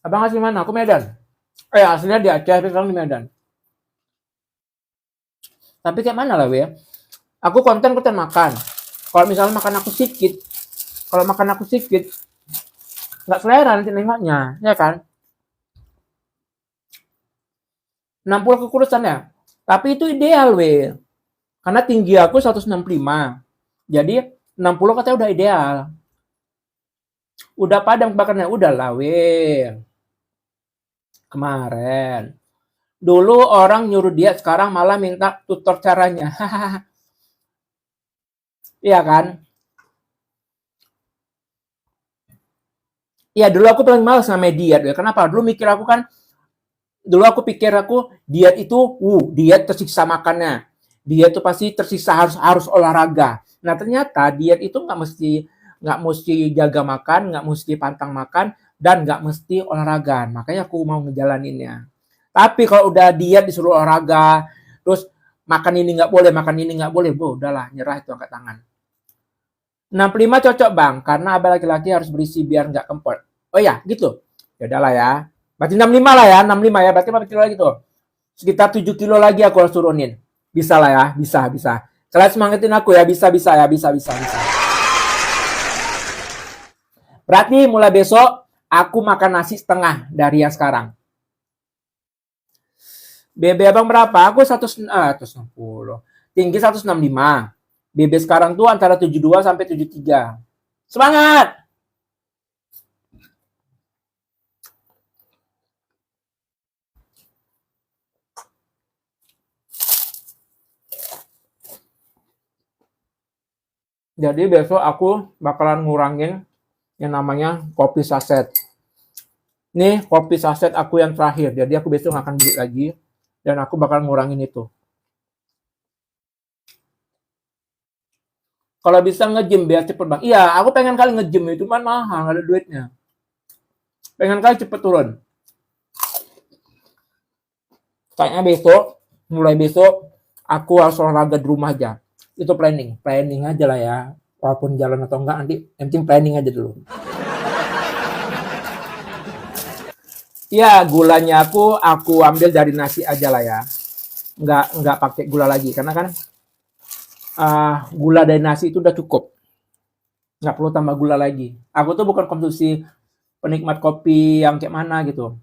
Abang asli mana? Aku Medan. Aslinya di Aceh, tapi sekarang di Medan. Tapi kayak mana lah, ya? Aku konten makan. Kalau misalnya makan aku sedikit, nggak selera nanti nengoknya, ya kan? 60 kekurusannya. Tapi itu ideal, we. Karena tinggi aku 165. Jadi 60 katanya udah ideal. Udah padam bakarnya, udah lah, we. Kemarin. Dulu orang nyuruh diet, sekarang malah minta tutor caranya. Iya kan? Iya, dulu aku paling males sama diet. Ya. Kenapa? Dulu aku pikir diet itu, diet tersiksa makannya. Diet itu pasti tersiksa harus olahraga. Nah ternyata diet itu nggak mesti jaga makan, nggak mesti pantang makan, dan nggak mesti olahraga. Makanya aku mau ngejalaninnya. Tapi kalau udah diet disuruh olahraga, terus makan ini nggak boleh, udahlah nyerah itu angkat tangan. 65 cocok bang, karena abang laki-laki harus berisi biar nggak kempot. Oh ya, gitu. Ya udahlah ya. Berarti 65 lah ya, 65 ya. Berarti berapa kilo lagi tuh? Sekitar 7 kilo lagi aku harus turunin. Bisa lah ya, bisa. Kalian semangatin aku ya, bisa. Berarti mulai besok aku makan nasi setengah dari yang sekarang. BB abang berapa? Aku 160. Tinggi 165. BB sekarang tuh antara 72 sampai 73. Semangat! Jadi besok aku bakalan ngurangin yang namanya kopi saset. Nih kopi saset aku yang terakhir. Jadi aku besok akan beli lagi dan aku bakal ngurangin itu. Kalau bisa nge-gym biar cepet bang. Iya, aku pengen kali nge-gym itu kan mahal, nggak ada duitnya. Pengen kali cepet turun. Kayaknya besok, mulai besok, aku harus olahraga di rumah aja. Itu planning aja lah ya. Walaupun jalan atau enggak nanti, yang penting planning aja dulu. Ya, gulanya aku ambil dari nasi aja lah ya. Nggak pakai gula lagi karena kan gula dari nasi itu udah cukup. Nggak perlu tambah gula lagi. Aku tuh bukan konsumsi penikmat kopi yang kayak mana gitu.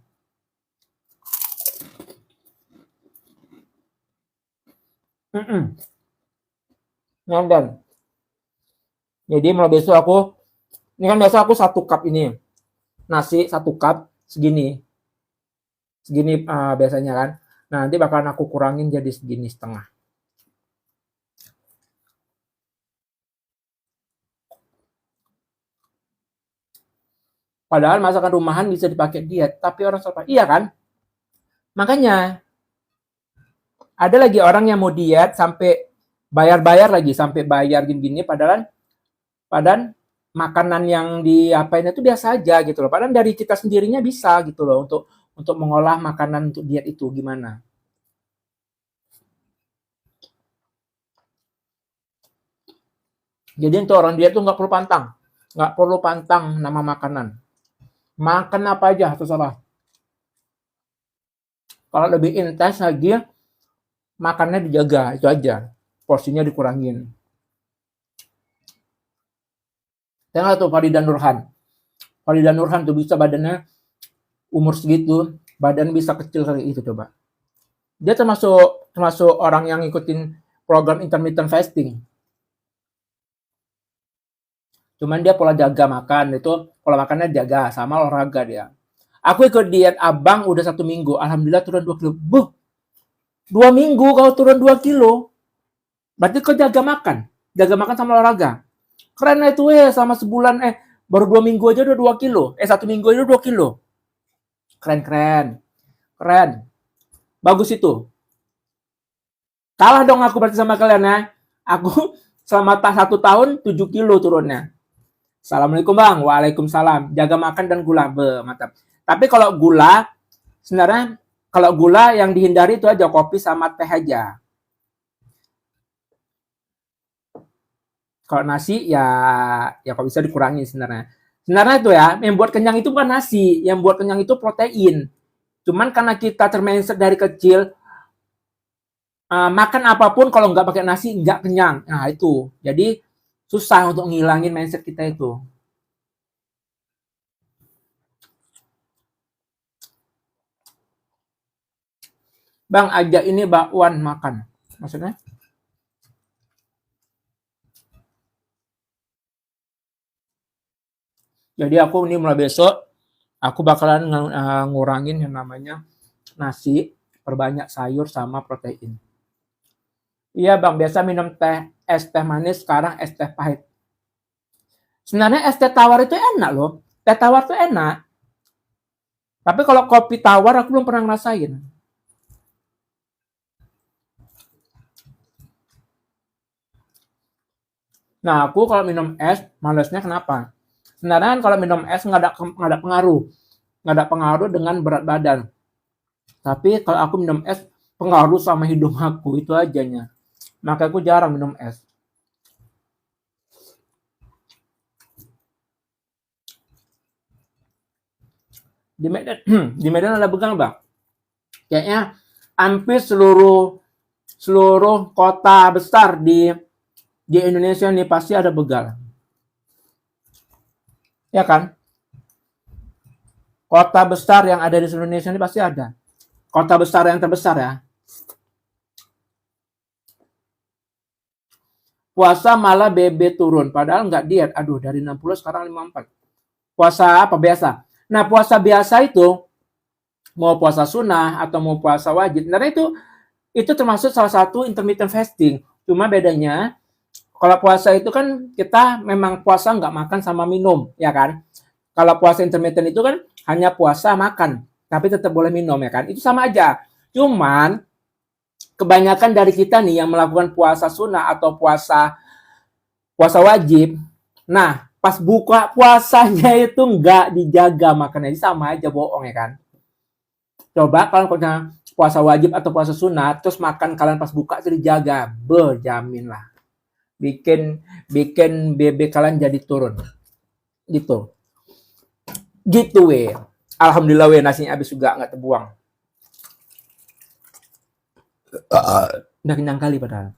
Nyondan. Jadi mulai besok ini kan biasa aku 1 cup ini. Nasi 1 cup segini. Segini biasanya kan. Nah, nanti bakalan aku kurangin jadi segini setengah. Padahal masakan rumahan bisa dipakai diet, tapi orang selalu iya kan? Makanya ada lagi orang yang mau diet sampai bayar lagi, sampai bayar gini-gini padahal makanan yang diapain itu biasa aja gitu loh. Padahal dari kita sendirinya bisa gitu loh untuk mengolah makanan untuk diet itu gimana. Jadi untuk orang diet tuh nggak perlu pantang nama makanan. Makan apa aja terserah. Kalau lebih intens lagi, makannya dijaga, itu aja. Porsinya dikurangin. Tengok tuh Farida Nurhan tuh bisa badannya umur segitu, badan bisa kecil kayak itu coba. Dia termasuk orang yang ngikutin program intermittent fasting. Cuman dia pola jaga makan, itu pola makannya jaga, sama olahraga dia. Aku ikut diet abang udah 1 minggu, alhamdulillah turun 2 kilo. 2 minggu kau turun 2 kilo. Berarti kau jaga makan sama olahraga. Keren itu sama sebulan, baru 2 minggu aja udah 2 kilo. 1 minggu aja udah 2 kilo. Keren. Bagus itu. Kalah dong aku berarti sama kalian ya. Aku selama 1 tahun 7 kilo turunnya. Assalamualaikum bang, waalaikumsalam. Jaga makan dan gula, mantap. Tapi kalau gula, sebenarnya kalau gula yang dihindari itu aja kopi sama teh aja. Kalau nasi ya kalau bisa dikurangi sebenarnya. Sebenarnya itu ya, yang buat kenyang itu bukan nasi, yang buat kenyang itu protein. Cuman karena kita termindset dari kecil, makan apapun kalau nggak pakai nasi nggak kenyang. Nah itu, jadi susah untuk ngilangin mindset kita itu. Bang, ajak ini bakwan makan. Maksudnya? Jadi aku ini mulai besok, aku bakalan ngurangin yang namanya nasi, perbanyak sayur sama protein. Iya bang, biasa minum es teh manis, sekarang es teh pahit. Sebenarnya es teh tawar itu enak loh. Teh tawar tuh enak. Tapi kalau kopi tawar aku belum pernah ngerasain. Nah, aku kalau minum es, malesnya kenapa? Sebenarnya kalau minum es nggak ada pengaruh dengan berat badan. Tapi kalau aku minum es, pengaruh sama hidung aku, itu ajanya. Maka aku jarang minum es. Di Medan, di Medan ada begal bang. Kayaknya hampir seluruh kota besar di Indonesia nih pasti ada begal. Ya kan? Kota besar yang ada di seluruh Indonesia ini pasti ada. Kota besar yang terbesar ya. Puasa malah BB turun, padahal nggak diet. Aduh, dari 60 sekarang 54. Puasa apa biasa? Nah, puasa biasa itu mau puasa sunnah atau mau puasa wajib. Nah, itu termasuk salah satu intermittent fasting. Cuma bedanya kalau puasa itu kan kita memang puasa nggak makan sama minum, ya kan? Kalau puasa intermittent itu kan hanya puasa makan, tapi tetap boleh minum, ya kan? Itu sama aja. Cuman kebanyakan dari kita nih yang melakukan puasa sunnah atau puasa puasa wajib. Nah, pas buka puasanya itu nggak dijaga makannya, sama aja bohong ya kan. Coba kalau punya puasa wajib atau puasa sunat, terus makan kalian pas buka itu dijaga, berjamin lah. Bikin bikin BB kalian jadi turun. Gitu. Gitu weh. Alhamdulillah weh, nasinya habis juga nggak terbuang. Udah kenyang kali padahal.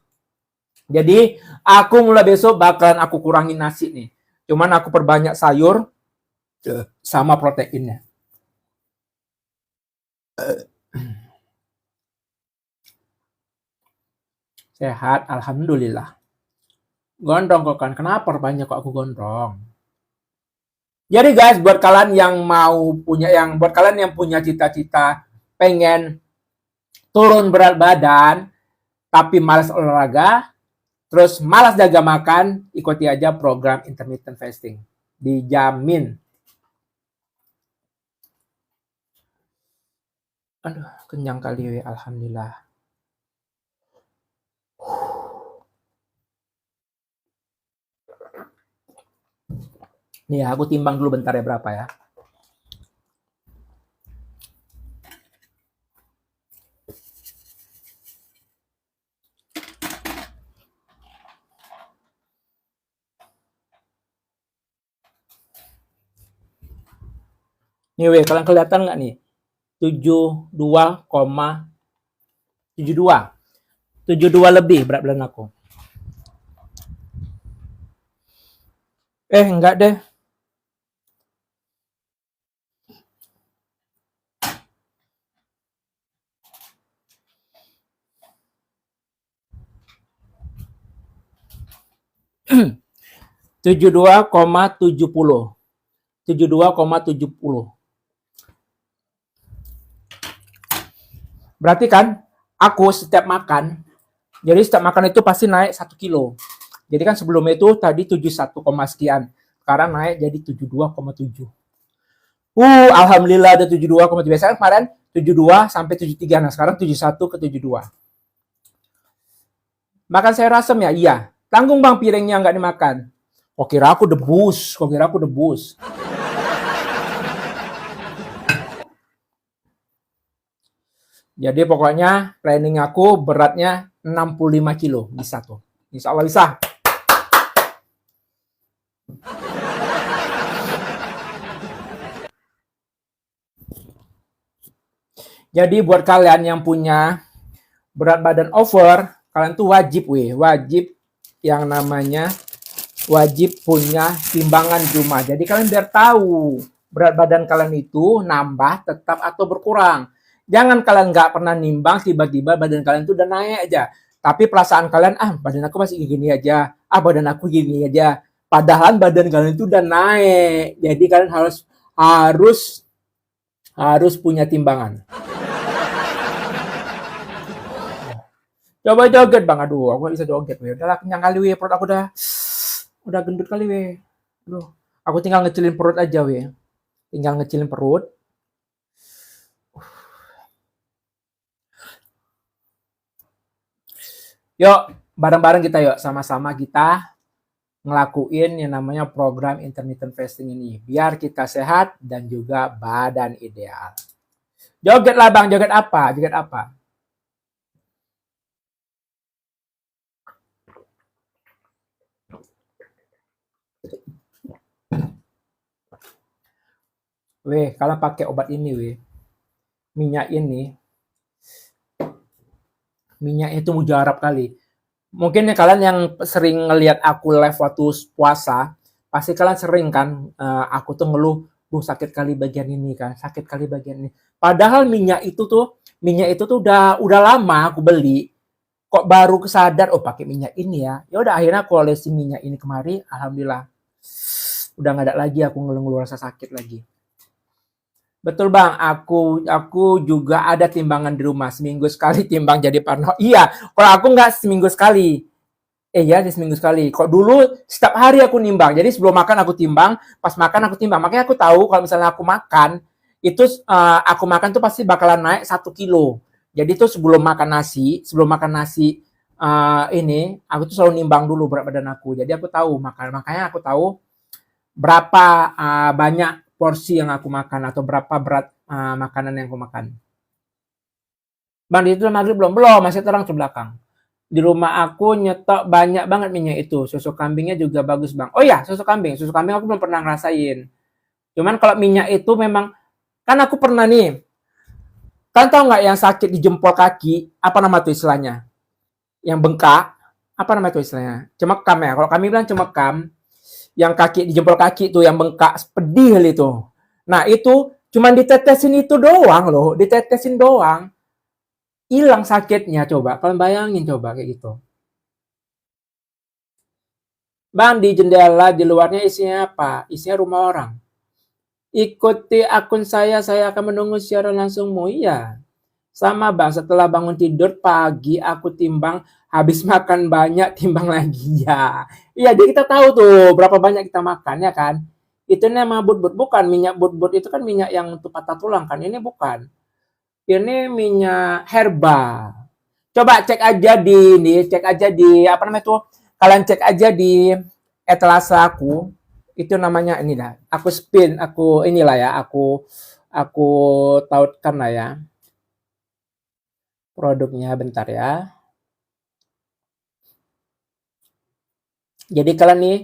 Jadi aku mulai besok bakalan aku kurangin nasi nih. Cuman aku perbanyak sayur sama proteinnya. Sehat, alhamdulillah. Gondrong kok kan. Kenapa banyak kok aku gondrong? Jadi guys, buat kalian yang buat kalian yang punya cita-cita pengen turun berat badan tapi malas olahraga, terus malas jaga makan, ikuti aja program intermittent fasting. Dijamin. Aduh, kenyang kali, alhamdulillah. Nih ya, aku timbang dulu bentar ya berapa ya. Nih weh, kalian kelihatan nggak nih? 72,72. 72 lebih berat badan aku. Enggak deh. Tujuh dua koma tujuh puluh. 72,70. Berarti kan aku setiap makan, jadi setiap makan itu pasti naik 1 kilo. Jadi kan sebelumnya itu tadi 71, sekian. Sekarang naik jadi 72,7. Alhamdulillah ada 72,7. Biasanya kemarin 72 sampai 73. Nah, sekarang 71 ke 72. Makan sayur asem ya? Iya. Tanggung bang piringnya nggak dimakan. Kok kira aku debus? Jadi pokoknya planning aku beratnya 65 kilo. Bisa tuh. Insya Allah bisa. Jadi buat kalian yang punya berat badan over, kalian tuh wajib yang namanya wajib punya timbangan di rumah. Jadi kalian biar tahu berat badan kalian itu nambah, tetap atau berkurang. Jangan kalian nggak pernah nimbang, tiba-tiba badan kalian tuh udah naik aja. Tapi perasaan kalian, badan aku masih gini aja, badan aku gini aja. Padahal badan kalian itu udah naik. Jadi kalian harus punya timbangan. Coba joget bang, aduh aku gak bisa joget weh. Udahlah kenyang kali weh, perut aku udah gendut kali weh. Aduh, aku tinggal ngecilin perut aja weh. Tinggal ngecilin perut. Yuk, bareng-bareng kita yuk, sama-sama kita ngelakuin yang namanya program intermittent fasting ini. Biar kita sehat dan juga badan ideal. Joget lah bang, joget apa? Weh, kalian pakai obat ini weh. Minyak itu mujarab kali. Mungkin kalian yang sering ngelihat aku live waktu puasa, pasti kalian sering kan aku tuh ngeluh, sakit kali bagian ini kan, sakit kali bagian ini. Padahal minyak itu tuh udah lama aku beli. Kok baru kesadar pakai minyak ini ya. Ya udah akhirnya aku olesi minyak ini kemari, alhamdulillah. Udah nggak ada lagi aku ngeluh rasa sakit lagi. Betul bang, aku juga ada timbangan di rumah. Seminggu sekali timbang jadi parno. Iya, kalau aku nggak seminggu sekali. Iya, seminggu sekali. Kok dulu setiap hari aku nimbang. Jadi sebelum makan aku timbang, pas makan aku timbang. Makanya aku tahu kalau misalnya aku makan, itu aku makan tuh pasti bakalan naik 1 kilo. Jadi tuh sebelum makan nasi ini aku tuh selalu nimbang dulu berat badan aku. Jadi aku tahu makanya aku tahu berapa banyak porsi yang aku makan atau berapa berat makanan yang aku makan. Bang, itu maghrib belum masih terang ke belakang. Di rumah aku nyetok banyak banget minyak itu. Susu kambingnya juga bagus, Bang. Oh iya, susu kambing aku belum pernah ngerasain. Cuman kalau minyak itu memang kan aku pernah nih. Kan tau nggak yang sakit di jempol kaki? Apa nama tuh istilahnya? Yang bengkak. Apa nama tuh istilahnya? Cemekam ya. Kalau kami bilang cemekam, yang kaki di jempol kaki itu yang bengkak pedih itu. Nah, itu cuman ditetesin itu doang loh, ditetesin doang. Hilang sakitnya coba. Kalian bayangin coba kayak gitu. Bang, di jendela di luarnya isinya apa? Isinya rumah orang. Ikuti akun saya akan menunggu siaran langsungmu. Iya. Sama bang, setelah bangun tidur pagi aku timbang, habis makan banyak timbang lagi ya. Iya, jadi kita tahu tuh berapa banyak kita makan ya kan. Itu nama but-but, bukan minyak but-but itu kan minyak yang untuk patah tulang kan. Ini bukan. Ini minyak herba. Coba cek aja cek aja di apa namanya tuh? Kalian cek aja di etalase aku. Itu namanya ini dah. Aku inilah ya, aku tautkan lah ya produknya bentar ya. Jadi kalian nih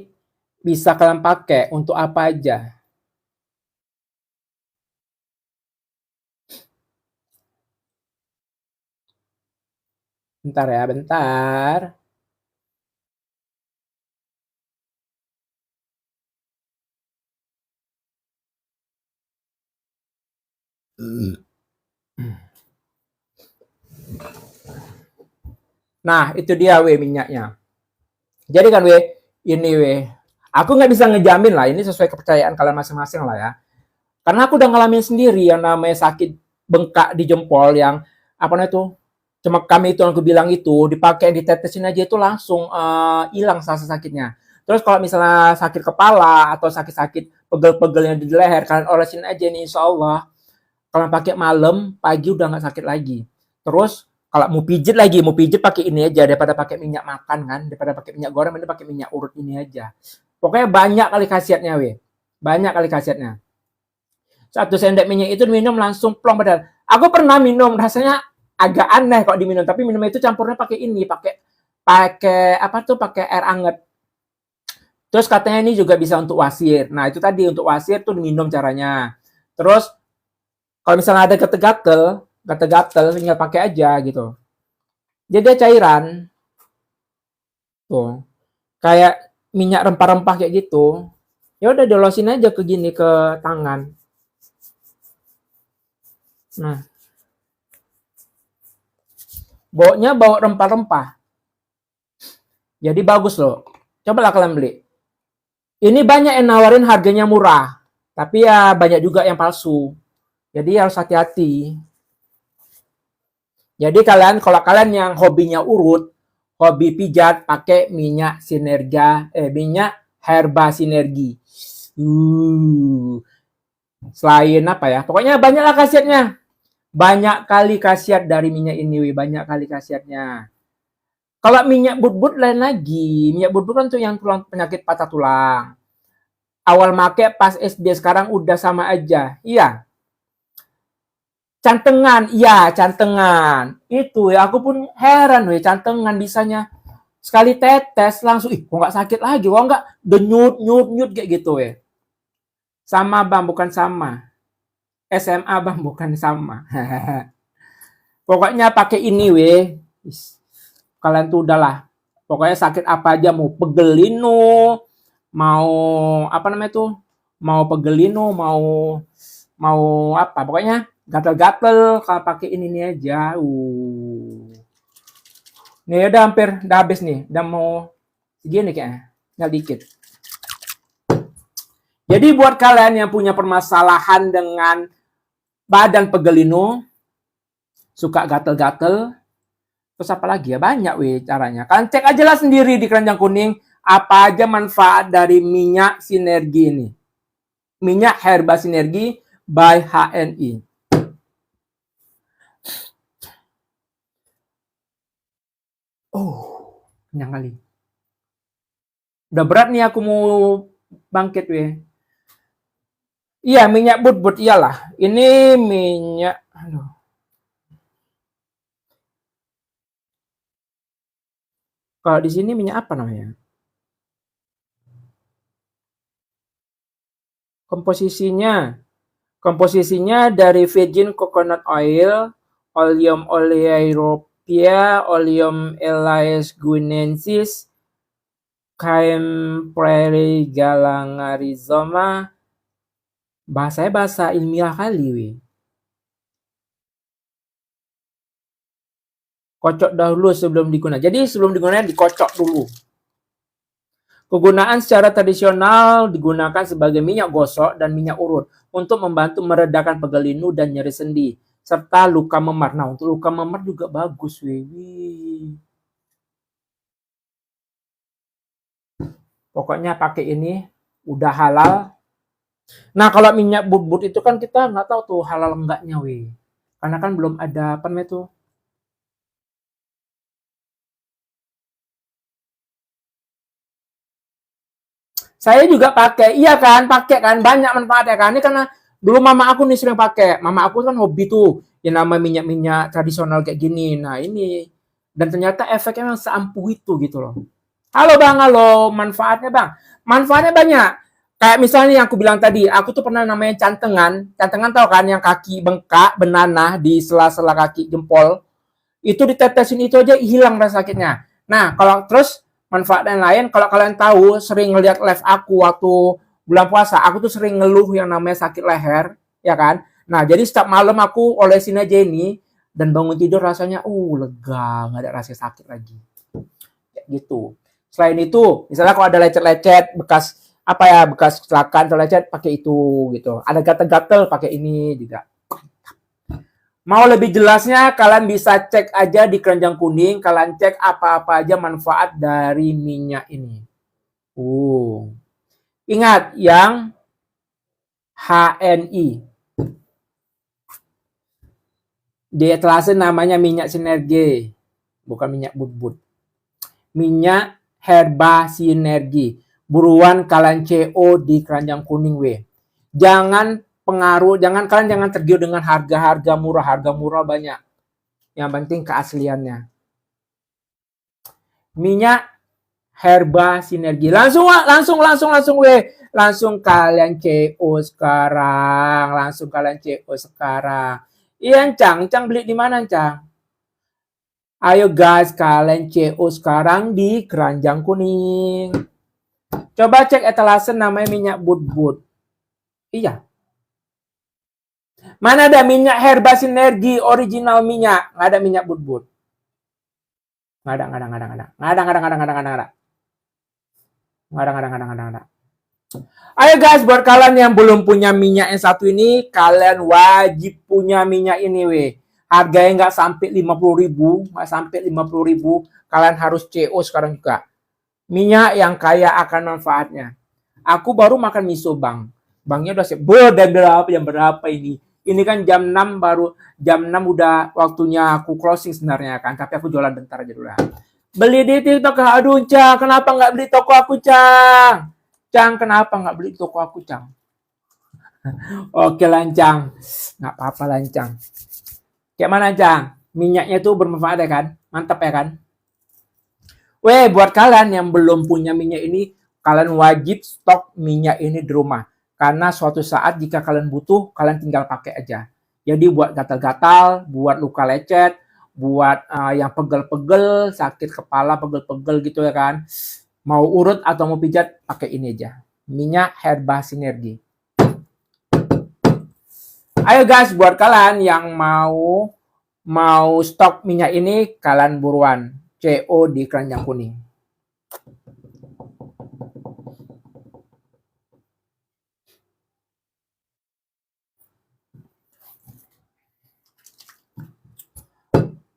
bisa kalian pakai untuk apa aja. Bentar ya, bentar. Nah, itu dia minyaknya. Jadi kan ini aku nggak bisa ngejamin lah, ini sesuai kepercayaan kalian masing-masing lah ya. Karena aku udah ngalamin sendiri yang namanya sakit bengkak di jempol yang apa namanya tuh cuma kami itu yang aku bilang itu dipakai ditetesin aja itu langsung hilang rasa sakitnya. Terus kalau misalnya sakit kepala atau sakit-sakit pegel-pegel yang di leher kalian olesin aja nih insya Allah kalau pakai malam pagi udah nggak sakit lagi. Terus kalau mau pijit pakai ini aja daripada pakai minyak makan kan, daripada pakai minyak goreng mending pakai minyak urut ini aja. Pokoknya banyak kali khasiatnya banyak kali khasiatnya. Satu sendok minyak itu minum langsung plong badan. Aku pernah minum rasanya agak aneh kok diminum, tapi minum itu campurnya pakai ini, pakai pakai apa tuh pakai air anget. Terus katanya ini juga bisa untuk wasir. Nah, itu tadi untuk wasir tuh minum caranya. Terus kalau misalnya ada gatel-gatel tinggal pakai aja gitu. Jadi dia cairan tuh. Kayak minyak rempah-rempah kayak gitu. Ya udah dolosin aja ke gini ke tangan. Nah, baunya bau rempah-rempah. Jadi bagus loh. Cobalah kalian beli. Ini banyak yang nawarin harganya murah, tapi ya banyak juga yang palsu. Jadi harus hati-hati. Jadi kalau kalian yang hobinya urut, hobi pijat, pakai minyak herba sinergi. Selain apa ya? Pokoknya banyaklah khasiatnya. Banyak kali khasiat dari minyak ini, banyak kali khasiatnya. Kalau minyak but-but lain lagi. Minyak but-but kan tuh yang penyakit patah tulang. Awal make pas SD, sekarang udah sama aja. Iya. Cantengan, iya cantengan. Itu ya aku pun heran cantengan bisanya sekali tetes langsung kok nggak sakit lagi, kok nggak denyut nyut nyut kayak gitu ya. Sama bang, bukan sama. SMA bang, bukan sama. Pokoknya pakai ini kalian tuh udahlah. Pokoknya sakit apa aja mau pegelino, mau apa namanya tuh, mau pegelino, mau apa, pokoknya gatel-gatel kalau pakai ini aja. Nih udah habis nih, udah mau segini kayaknya, tinggal dikit. Jadi buat kalian yang punya permasalahan dengan badan pegelino, suka gatel-gatel, terus apa lagi ya, banyak caranya. Kalian cek aja lah sendiri di keranjang kuning apa aja manfaat dari minyak sinergi ini. Minyak herba sinergi by HNI. Oh, kenyang kali. Udah berat nih aku mau bangkit weh. Iya, minyak but-but iyalah. Ini minyak, aduh. Kalau di sini minyak apa namanya? Komposisinya, komposisinya dari virgin coconut oil, oleum oleoropia, oleum elias guinensis, Caem prairie galanga rhizoma. Bahasanya bahasa ilmiah kali weh. Kocok dahulu sebelum digunakan. Jadi sebelum digunakan dikocok dulu. Kegunaan secara tradisional digunakan sebagai minyak gosok dan minyak urut untuk membantu meredakan pegal linu dan nyeri sendi serta luka memar. Nah, untuk luka memar juga bagus, wih. Pokoknya pakai ini udah halal. Nah, kalau minyak but-but itu kan kita nggak tahu tuh halal enggaknya, wih. Karena kan belum ada apa namanya tuh. Saya juga pakai, iya kan, pakai kan, banyak manfaatnya kan. Ini karena dulu mama aku nih sering pakai. Mama aku kan hobi tuh, yang nama minyak-minyak tradisional kayak gini. Nah ini, dan ternyata efeknya memang seampuh itu gitu loh. Halo bang, halo, manfaatnya bang. Manfaatnya banyak. Kayak misalnya yang aku bilang tadi, aku tuh pernah namanya cantengan. Cantengan tau kan, yang kaki bengkak, benanah di sela-sela kaki jempol. Itu ditetesin itu aja hilang rasa sakitnya. Nah, kalau terus manfaat yang lain, kalau kalian tahu sering ngeliat live aku waktu bulan puasa, aku tuh sering ngeluh yang namanya sakit leher, ya kan? Nah, jadi setiap malam aku olesin aja ini dan bangun tidur rasanya lega, nggak ada rasa sakit lagi. Kayak gitu. Selain itu, misalnya kalau ada lecet-lecet bekas apa ya, bekas kecelakaan atau lecet pakai itu gitu. Ada gatel-gatel pakai ini juga. Mau lebih jelasnya, kalian bisa cek aja di keranjang kuning. Kalian cek apa-apa aja manfaat dari minyak ini. Ingat yang HNI. Di etalase namanya minyak sinergi, bukan minyak but-but. Minyak herba sinergi. Buruan kalian CO di keranjang kuning weh. Jangan kalian jangan tergiur dengan harga murah banyak. Yang penting keasliannya. Minyak herba sinergi. Langsung weh. Langsung kalian CO sekarang. Iya, Cang beli di mana, Cang? Ayo guys, kalian CO sekarang di keranjang kuning. Coba cek etalase namanya minyak but-but. Iya. Mana ada minyak herba sinergi original minyak? Nggak ada minyak but-but. Nggak ada. Ayo guys, buat kalian yang belum punya minyak yang satu ini, kalian wajib punya minyak ini weh. Harganya nggak sampai 50.000, kalian harus CO sekarang juga. Minyak yang kaya akan manfaatnya. Aku baru makan miso bang. Bangnya udah siap. Jam berapa ini? Ini kan jam 6 udah waktunya aku closing sebenarnya kan. Tapi aku jualan bentar aja dulu ya. Beli di TikTok, aduh Cang, kenapa nggak beli toko aku Cang? Cang, kenapa nggak beli toko aku, Cang? Oke, Lancang. Nggak apa-apa, Lancang. Kayak mana, Cang? Minyaknya tuh bermanfaat ya kan? Mantap ya kan? Weh, buat kalian yang belum punya minyak ini, kalian wajib stok minyak ini di rumah. Karena suatu saat jika kalian butuh, kalian tinggal pakai aja. Jadi buat gatal-gatal, buat luka lecet, buat yang pegel-pegel, sakit kepala, pegel-pegel gitu ya kan. Mau urut atau mau pijat, pakai ini aja. Minyak herba sinergi. Ayo guys, buat kalian yang mau stok minyak ini, kalian buruan CO di keranjang kuning.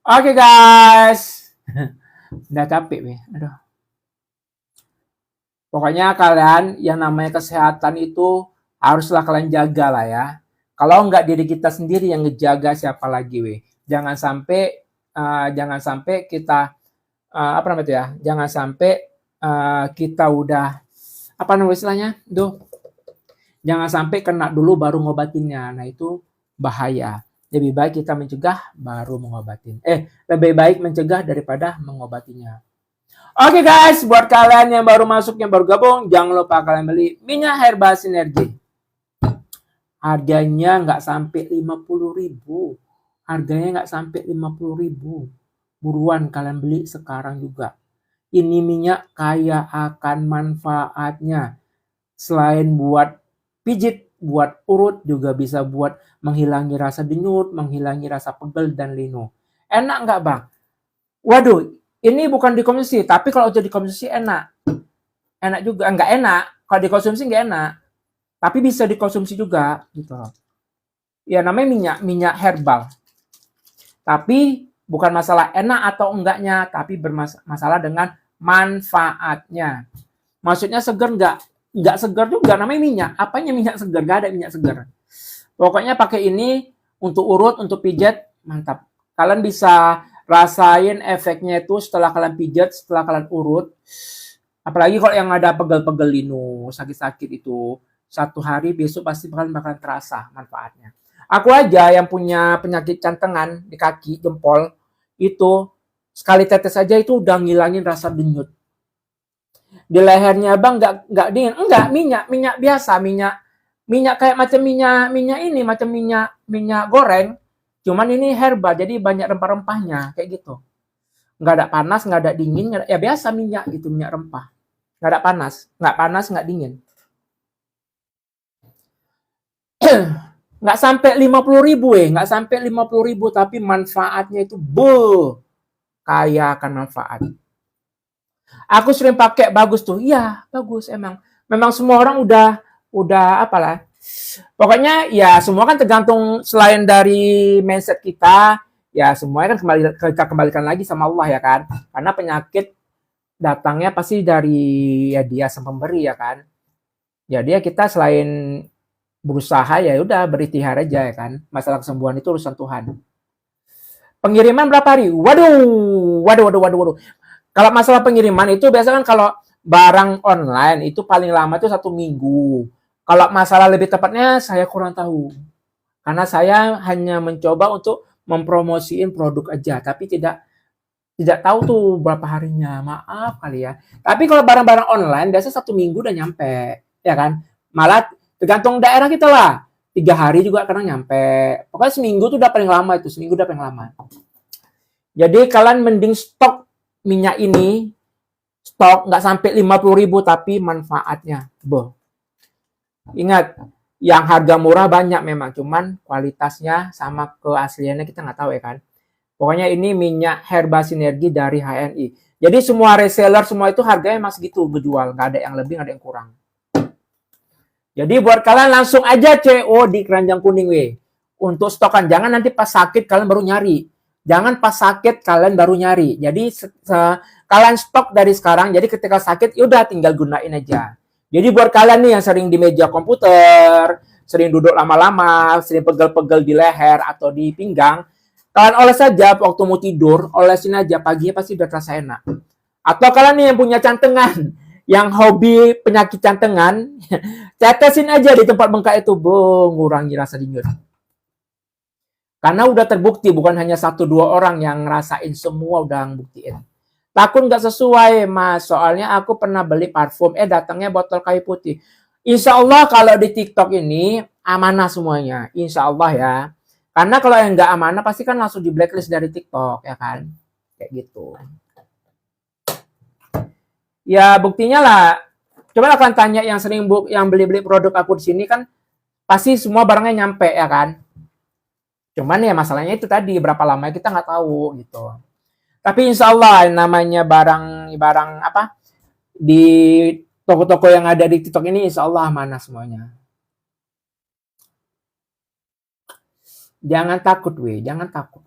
Oke guys. Udah capek nih. Aduh. Pokoknya kalian yang namanya kesehatan itu haruslah kalian jaga lah ya. Kalau nggak diri kita sendiri yang ngejaga siapa lagi weh. Jangan sampai kita apa namanya itu ya? Jangan sampai kita udah apa namanya istilahnya? Duh, jangan sampai kena dulu baru ngobatinnya. Nah, itu bahaya. Lebih baik kita mencegah baru mengobatin. Lebih baik mencegah daripada mengobatinya. Oke guys, buat kalian yang baru masuk, yang baru gabung, jangan lupa kalian beli minyak herba sinergi. Harganya nggak sampai 50.000. Harganya nggak sampai 50.000. Buruan kalian beli sekarang juga. Ini minyak kaya akan manfaatnya. Selain buat pijit, buat urut, juga bisa buat menghilangi rasa denyut, menghilangi rasa pegel dan linu. Enak nggak bang? Waduh, ini bukan dikonsumsi, tapi kalau jadi dikonsumsi enak. Enak juga, nggak enak. Kalau dikonsumsi nggak enak, tapi bisa dikonsumsi juga gitu. Ya namanya minyak herbal. Tapi bukan masalah enak atau enggaknya, tapi bermasalah dengan manfaatnya. Maksudnya segar nggak? Nggak segar juga, namanya minyak. Apanya minyak segar? Nggak ada minyak segar. Pokoknya pakai ini untuk urut, untuk pijat, mantap. Kalian bisa rasain efeknya itu setelah kalian pijat, setelah kalian urut. Apalagi kalau yang ada pegel-pegel linu, sakit-sakit itu, satu hari besok pasti bakalan terasa manfaatnya. Aku aja yang punya penyakit cantengan di kaki, jempol, itu sekali tetes aja itu udah ngilangin rasa denyut. Di lehernya bang nggak dingin, enggak, minyak biasa, minyak kayak macam minyak ini, macam minyak goreng, cuman ini herba, jadi banyak rempah-rempahnya kayak gitu. Nggak ada panas, nggak ada dingin, nggak ada, ya biasa minyak gitu, minyak rempah. Nggak ada panas, nggak dingin. Nggak sampai 50.000 nggak sampai 50.000, tapi manfaatnya itu kaya akan manfaat. Aku sering pakai, bagus tuh, iya bagus emang. Memang semua orang udah apalah. Pokoknya ya semua kan tergantung, selain dari mindset kita, ya semuanya kan kita kembalikan lagi sama Allah ya kan. Karena penyakit datangnya pasti dari ya dia sang pemberi ya kan. Jadi ya kita selain berusaha ya udah berikhtiar aja ya kan. Masalah kesembuhan itu urusan Tuhan. Pengiriman berapa hari? Waduh. Kalau masalah pengiriman itu biasanya kan kalau barang online itu paling lama itu 1 minggu. Kalau masalah lebih tepatnya saya kurang tahu. Karena saya hanya mencoba untuk mempromosiin produk aja, tapi tidak tahu tuh berapa harinya. Maaf kali ya. Tapi kalau barang-barang online biasa 1 minggu udah nyampe, ya kan? Malah tergantung daerah kita lah. 3 hari juga kadang nyampe. Pokoknya seminggu tuh udah paling lama itu. Seminggu udah paling lama. Jadi kalian mending stok minyak ini, stok nggak sampai 50.000 tapi manfaatnya. Ingat, yang harga murah banyak memang, cuman kualitasnya sama keasliannya kita nggak tahu ya kan. Pokoknya ini minyak herba sinergi dari HNI. Jadi semua reseller semua itu harganya masih gitu berjual, nggak ada yang lebih, nggak ada yang kurang. Jadi buat kalian langsung aja CO di keranjang kuning untuk stokan. Jangan nanti pas sakit kalian baru nyari. Jangan pas sakit kalian baru nyari. Jadi kalian stok dari sekarang. Jadi ketika sakit yaudah tinggal gunain aja. Jadi buat kalian nih yang sering di meja komputer, sering duduk lama-lama, sering pegel-pegel di leher atau di pinggang, kalian oles saja waktu mau tidur, olesin aja, paginya pasti udah terasa enak. Atau kalian nih yang punya cantengan, yang hobi penyakit cantengan, tetesin aja di tempat bengkak itu, ngurangi rasa denyut. Karena udah terbukti, bukan hanya 1-2 orang yang ngerasain, semua udah ngebuktiin. Takut nggak sesuai mas, soalnya aku pernah beli parfum, datangnya botol kayu putih. Insya Allah kalau di TikTok ini amanah semuanya, insya Allah ya. Karena kalau yang nggak amanah pasti kan langsung di blacklist dari TikTok ya kan, kayak gitu. Ya buktinya lah, coba akan tanya yang sering yang beli produk aku di sini kan, pasti semua barangnya nyampe ya kan. Cuman ya masalahnya itu tadi berapa lama kita nggak tahu gitu. Tapi insya Allah namanya barang apa di toko-toko yang ada di TikTok ini insya Allah amanah semuanya. Jangan takut jangan takut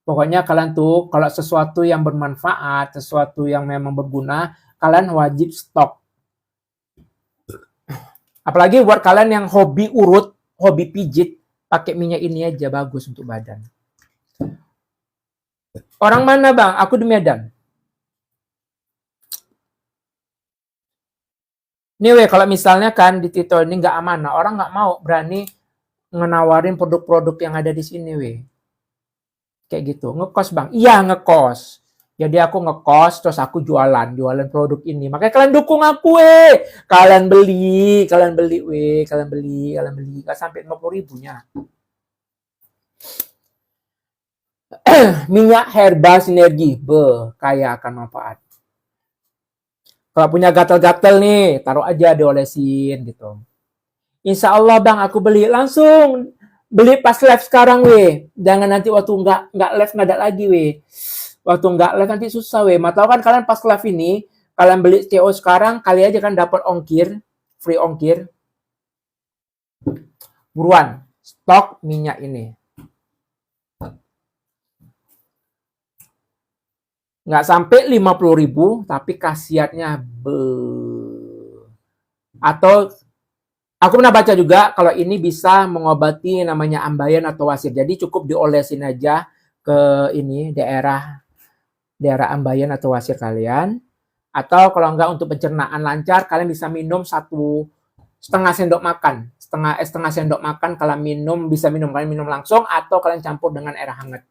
Pokoknya kalian tuh kalau sesuatu yang bermanfaat, sesuatu yang memang berguna, kalian wajib stok. Apalagi buat kalian yang hobi urut, hobi pijit, pakai minyak ini aja bagus untuk badan. Orang mana bang? Aku di Medan. Nih weh, kalau misalnya kan di Tito ini nggak amanah, orang nggak mau berani ngenawarin produk-produk yang ada di sini weh. Kayak gitu. Ngekos bang? Iya ngekos. Jadi aku ngekos, terus aku jualan produk ini. Makanya kalian dukung aku weh. Kalian beli weh, kalian beli. Gak sampai 50 ribunya. Minyak herbal sinergi, kaya akan manfaat. Kalau punya gatal-gatal nih, taruh aja diolesin gitu. Insya Allah bang, aku beli langsung. Beli pas live sekarang weh. Jangan nanti waktu nggak live nggak ada lagi weh. Waktu nggak live nanti susah weh. Tahu kan kalian pas live ini, kalian beli CO sekarang, kali aja kan dapat ongkir, free ongkir. Buruan, stok minyak ini. Nggak sampai 50 ribu, tapi khasiatnya atau aku pernah baca juga kalau ini bisa mengobati namanya ambeien atau wasir. Jadi cukup diolesin aja ke ini daerah ambeien atau wasir kalian. Atau kalau enggak untuk pencernaan lancar, kalian bisa minum 1,5 sendok makan. Setengah sendok makan kalian minum, bisa minum kalian minum langsung atau kalian campur dengan air hangat.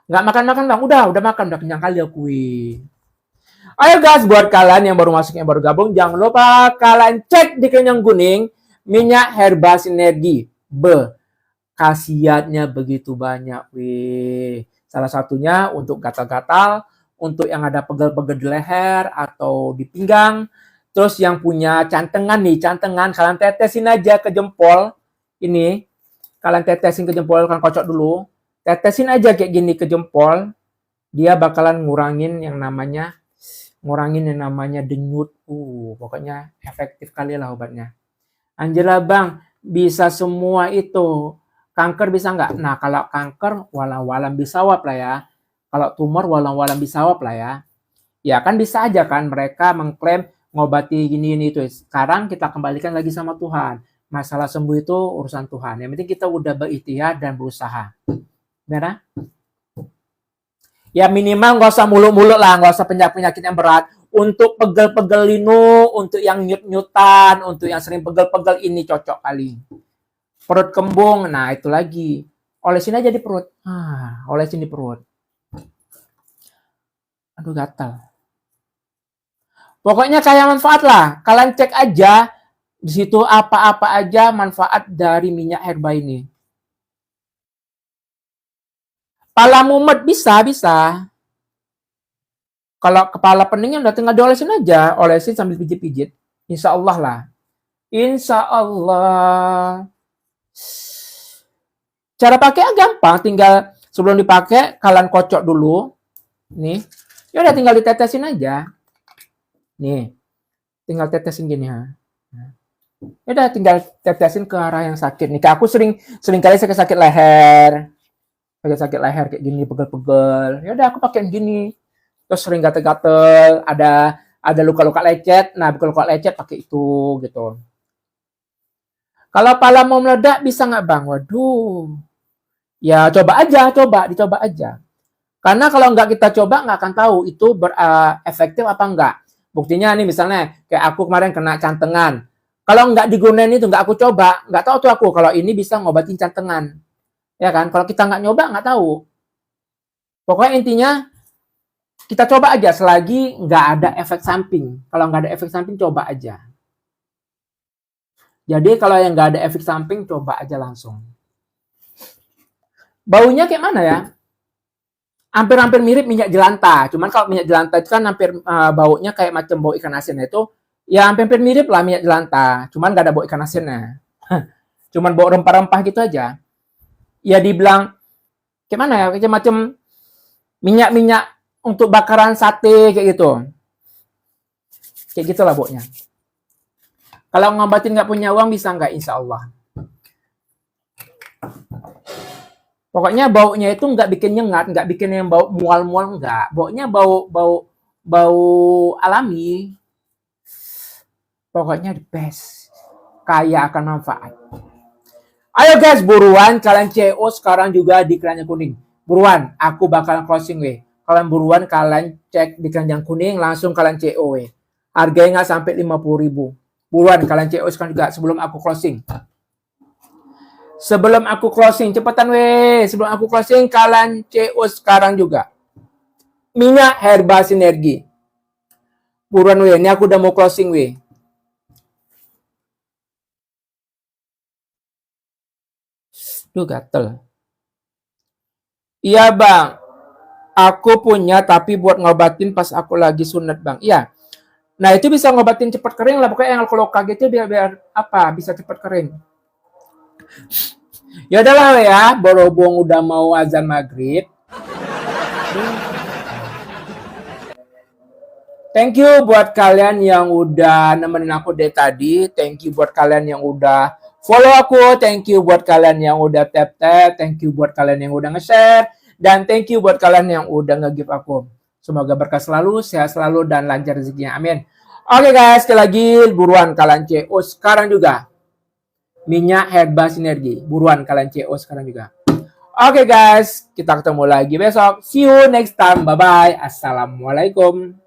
Nggak makan-makan bang, udah makan, udah kenyang kali aku. Ayo guys, buat kalian yang baru masuk, yang baru gabung, jangan lupa kalian cek di kenyang kuning minyak herbal sinergi. Khasiatnya begitu banyak, wih. Salah satunya untuk gatal-gatal, untuk yang ada pegel-pegel di leher atau di pinggang. Terus yang punya cantengan nih, kalian tetesin aja ke jempol. Ini, kalian tetesin ke jempol, kalian kocok dulu. Tetesin aja kayak gini ke jempol. Dia bakalan ngurangin yang namanya denyut. Pokoknya efektif kali lah obatnya. Angela bang, bisa semua itu. Kanker bisa nggak? Nah kalau kanker walang-walang bisawab lah ya. Kalau tumor walang-walang bisawab lah ya. Ya kan bisa aja kan mereka mengklaim ngobati gini itu. Sekarang kita kembalikan lagi sama Tuhan. Masalah sembuh itu urusan Tuhan. Yang penting kita udah berikhtiar dan berusaha. Benar? Ya minimal nggak usah muluk-muluk lah, nggak usah penyakit yang berat. Untuk pegel-pegel linu, untuk yang nyut-nyutan, untuk yang sering pegel-pegel ini cocok kali. Perut kembung, nah itu lagi. Olesin aja di perut. Olesin di perut. Aduh gatal. Pokoknya kayak manfaat lah. Kalian cek aja di situ apa-apa aja manfaat dari minyak herba ini. Pala mumet bisa. Kalau kepala peningnya udah tinggal diolesin aja, olesin sambil pijit-pijit. Insya Allah lah. Insya Allah. Cara pakai gampang, tinggal sebelum dipakai kalian kocok dulu. Nih, ya udah tinggal ditetesin aja. Nih, tinggal tetesin gini ya. Ya udah tinggal tetesin ke arah yang sakit. Nih, aku sering kali sakit leher. Sakit leher kayak gini, pegel-pegel. Ya udah aku pakai gini. Terus sering gatel-gatel, ada luka-luka lecet. Nah, luka-luka lecet pakai itu gitu. Kalau pala mau meledak bisa nggak bang? Waduh. Ya dicoba aja. Karena kalau nggak kita coba nggak akan tahu itu efektif apa enggak. Buktinya nih misalnya kayak aku kemarin kena cantengan. Kalau nggak digunain itu nggak aku coba, nggak tahu tuh aku kalau ini bisa ngobatin cantengan. Ya kan? Kalau kita nggak nyoba nggak tahu. Pokoknya intinya kita coba aja selagi nggak ada efek samping. Kalau nggak ada efek samping coba aja. Jadi kalau yang nggak ada efek samping coba aja langsung. Baunya kayak mana ya? Hampir-hampir mirip minyak jelantah. Cuman kalau minyak jelantah itu kan hampir baunya kayak macam bau ikan asin. Itu ya hampir mirip lah minyak jelantah. Cuman nggak ada bau ikan asinnya. Cuman bau rempah-rempah gitu aja. Ya dibilang kayak mana ya? Kayak macam minyak-minyak untuk bakaran sate kayak gitu. Kayak gitulah baunya. Kalau ngobatin nggak punya uang bisa nggak? Insya Allah. Pokoknya baunya itu nggak bikin nyengat, nggak bikin yang bau mual-mual, nggak. Baunya bau alami. Pokoknya the best. Kaya akan manfaat. Ayo guys, buruan kalian CO sekarang juga di keranjang kuning. Buruan, aku bakal closing weh. Kalian buruan, kalian cek di keranjang kuning, langsung kalian CO weh. Harganya nggak sampai 50.000. Buruan, kalian CO sekarang juga sebelum aku closing. Sebelum aku closing, cepetan weh. Sebelum aku closing, kalian CO sekarang juga. Minyak Herba Sinergi. Buruan weh, ini aku udah mau closing weh. Duh, gatel. Iya bang, aku punya tapi buat ngobatin pas aku lagi sunat bang. Iya. Nah itu bisa ngobatin cepat kering lah. Pokoknya yang kalau kaget itu biar apa? Bisa cepat kering. Ya udahlah ya, berhubung udah mau azan maghrib. Thank you buat kalian yang udah nemenin aku dari tadi. Thank you buat kalian yang udah follow aku. Thank you buat kalian yang udah tap-tap. Thank you buat kalian yang udah nge-share. Dan thank you buat kalian yang udah nge-give aku. Semoga berkah selalu, sehat selalu, dan lancar rezekinya. Amin. Oke guys, sekali lagi buruan kalian CO sekarang juga. Minyak Herba Sinergi. Buruan kalian CO sekarang juga. Oke guys, kita ketemu lagi besok. See you next time. Bye-bye. Assalamualaikum.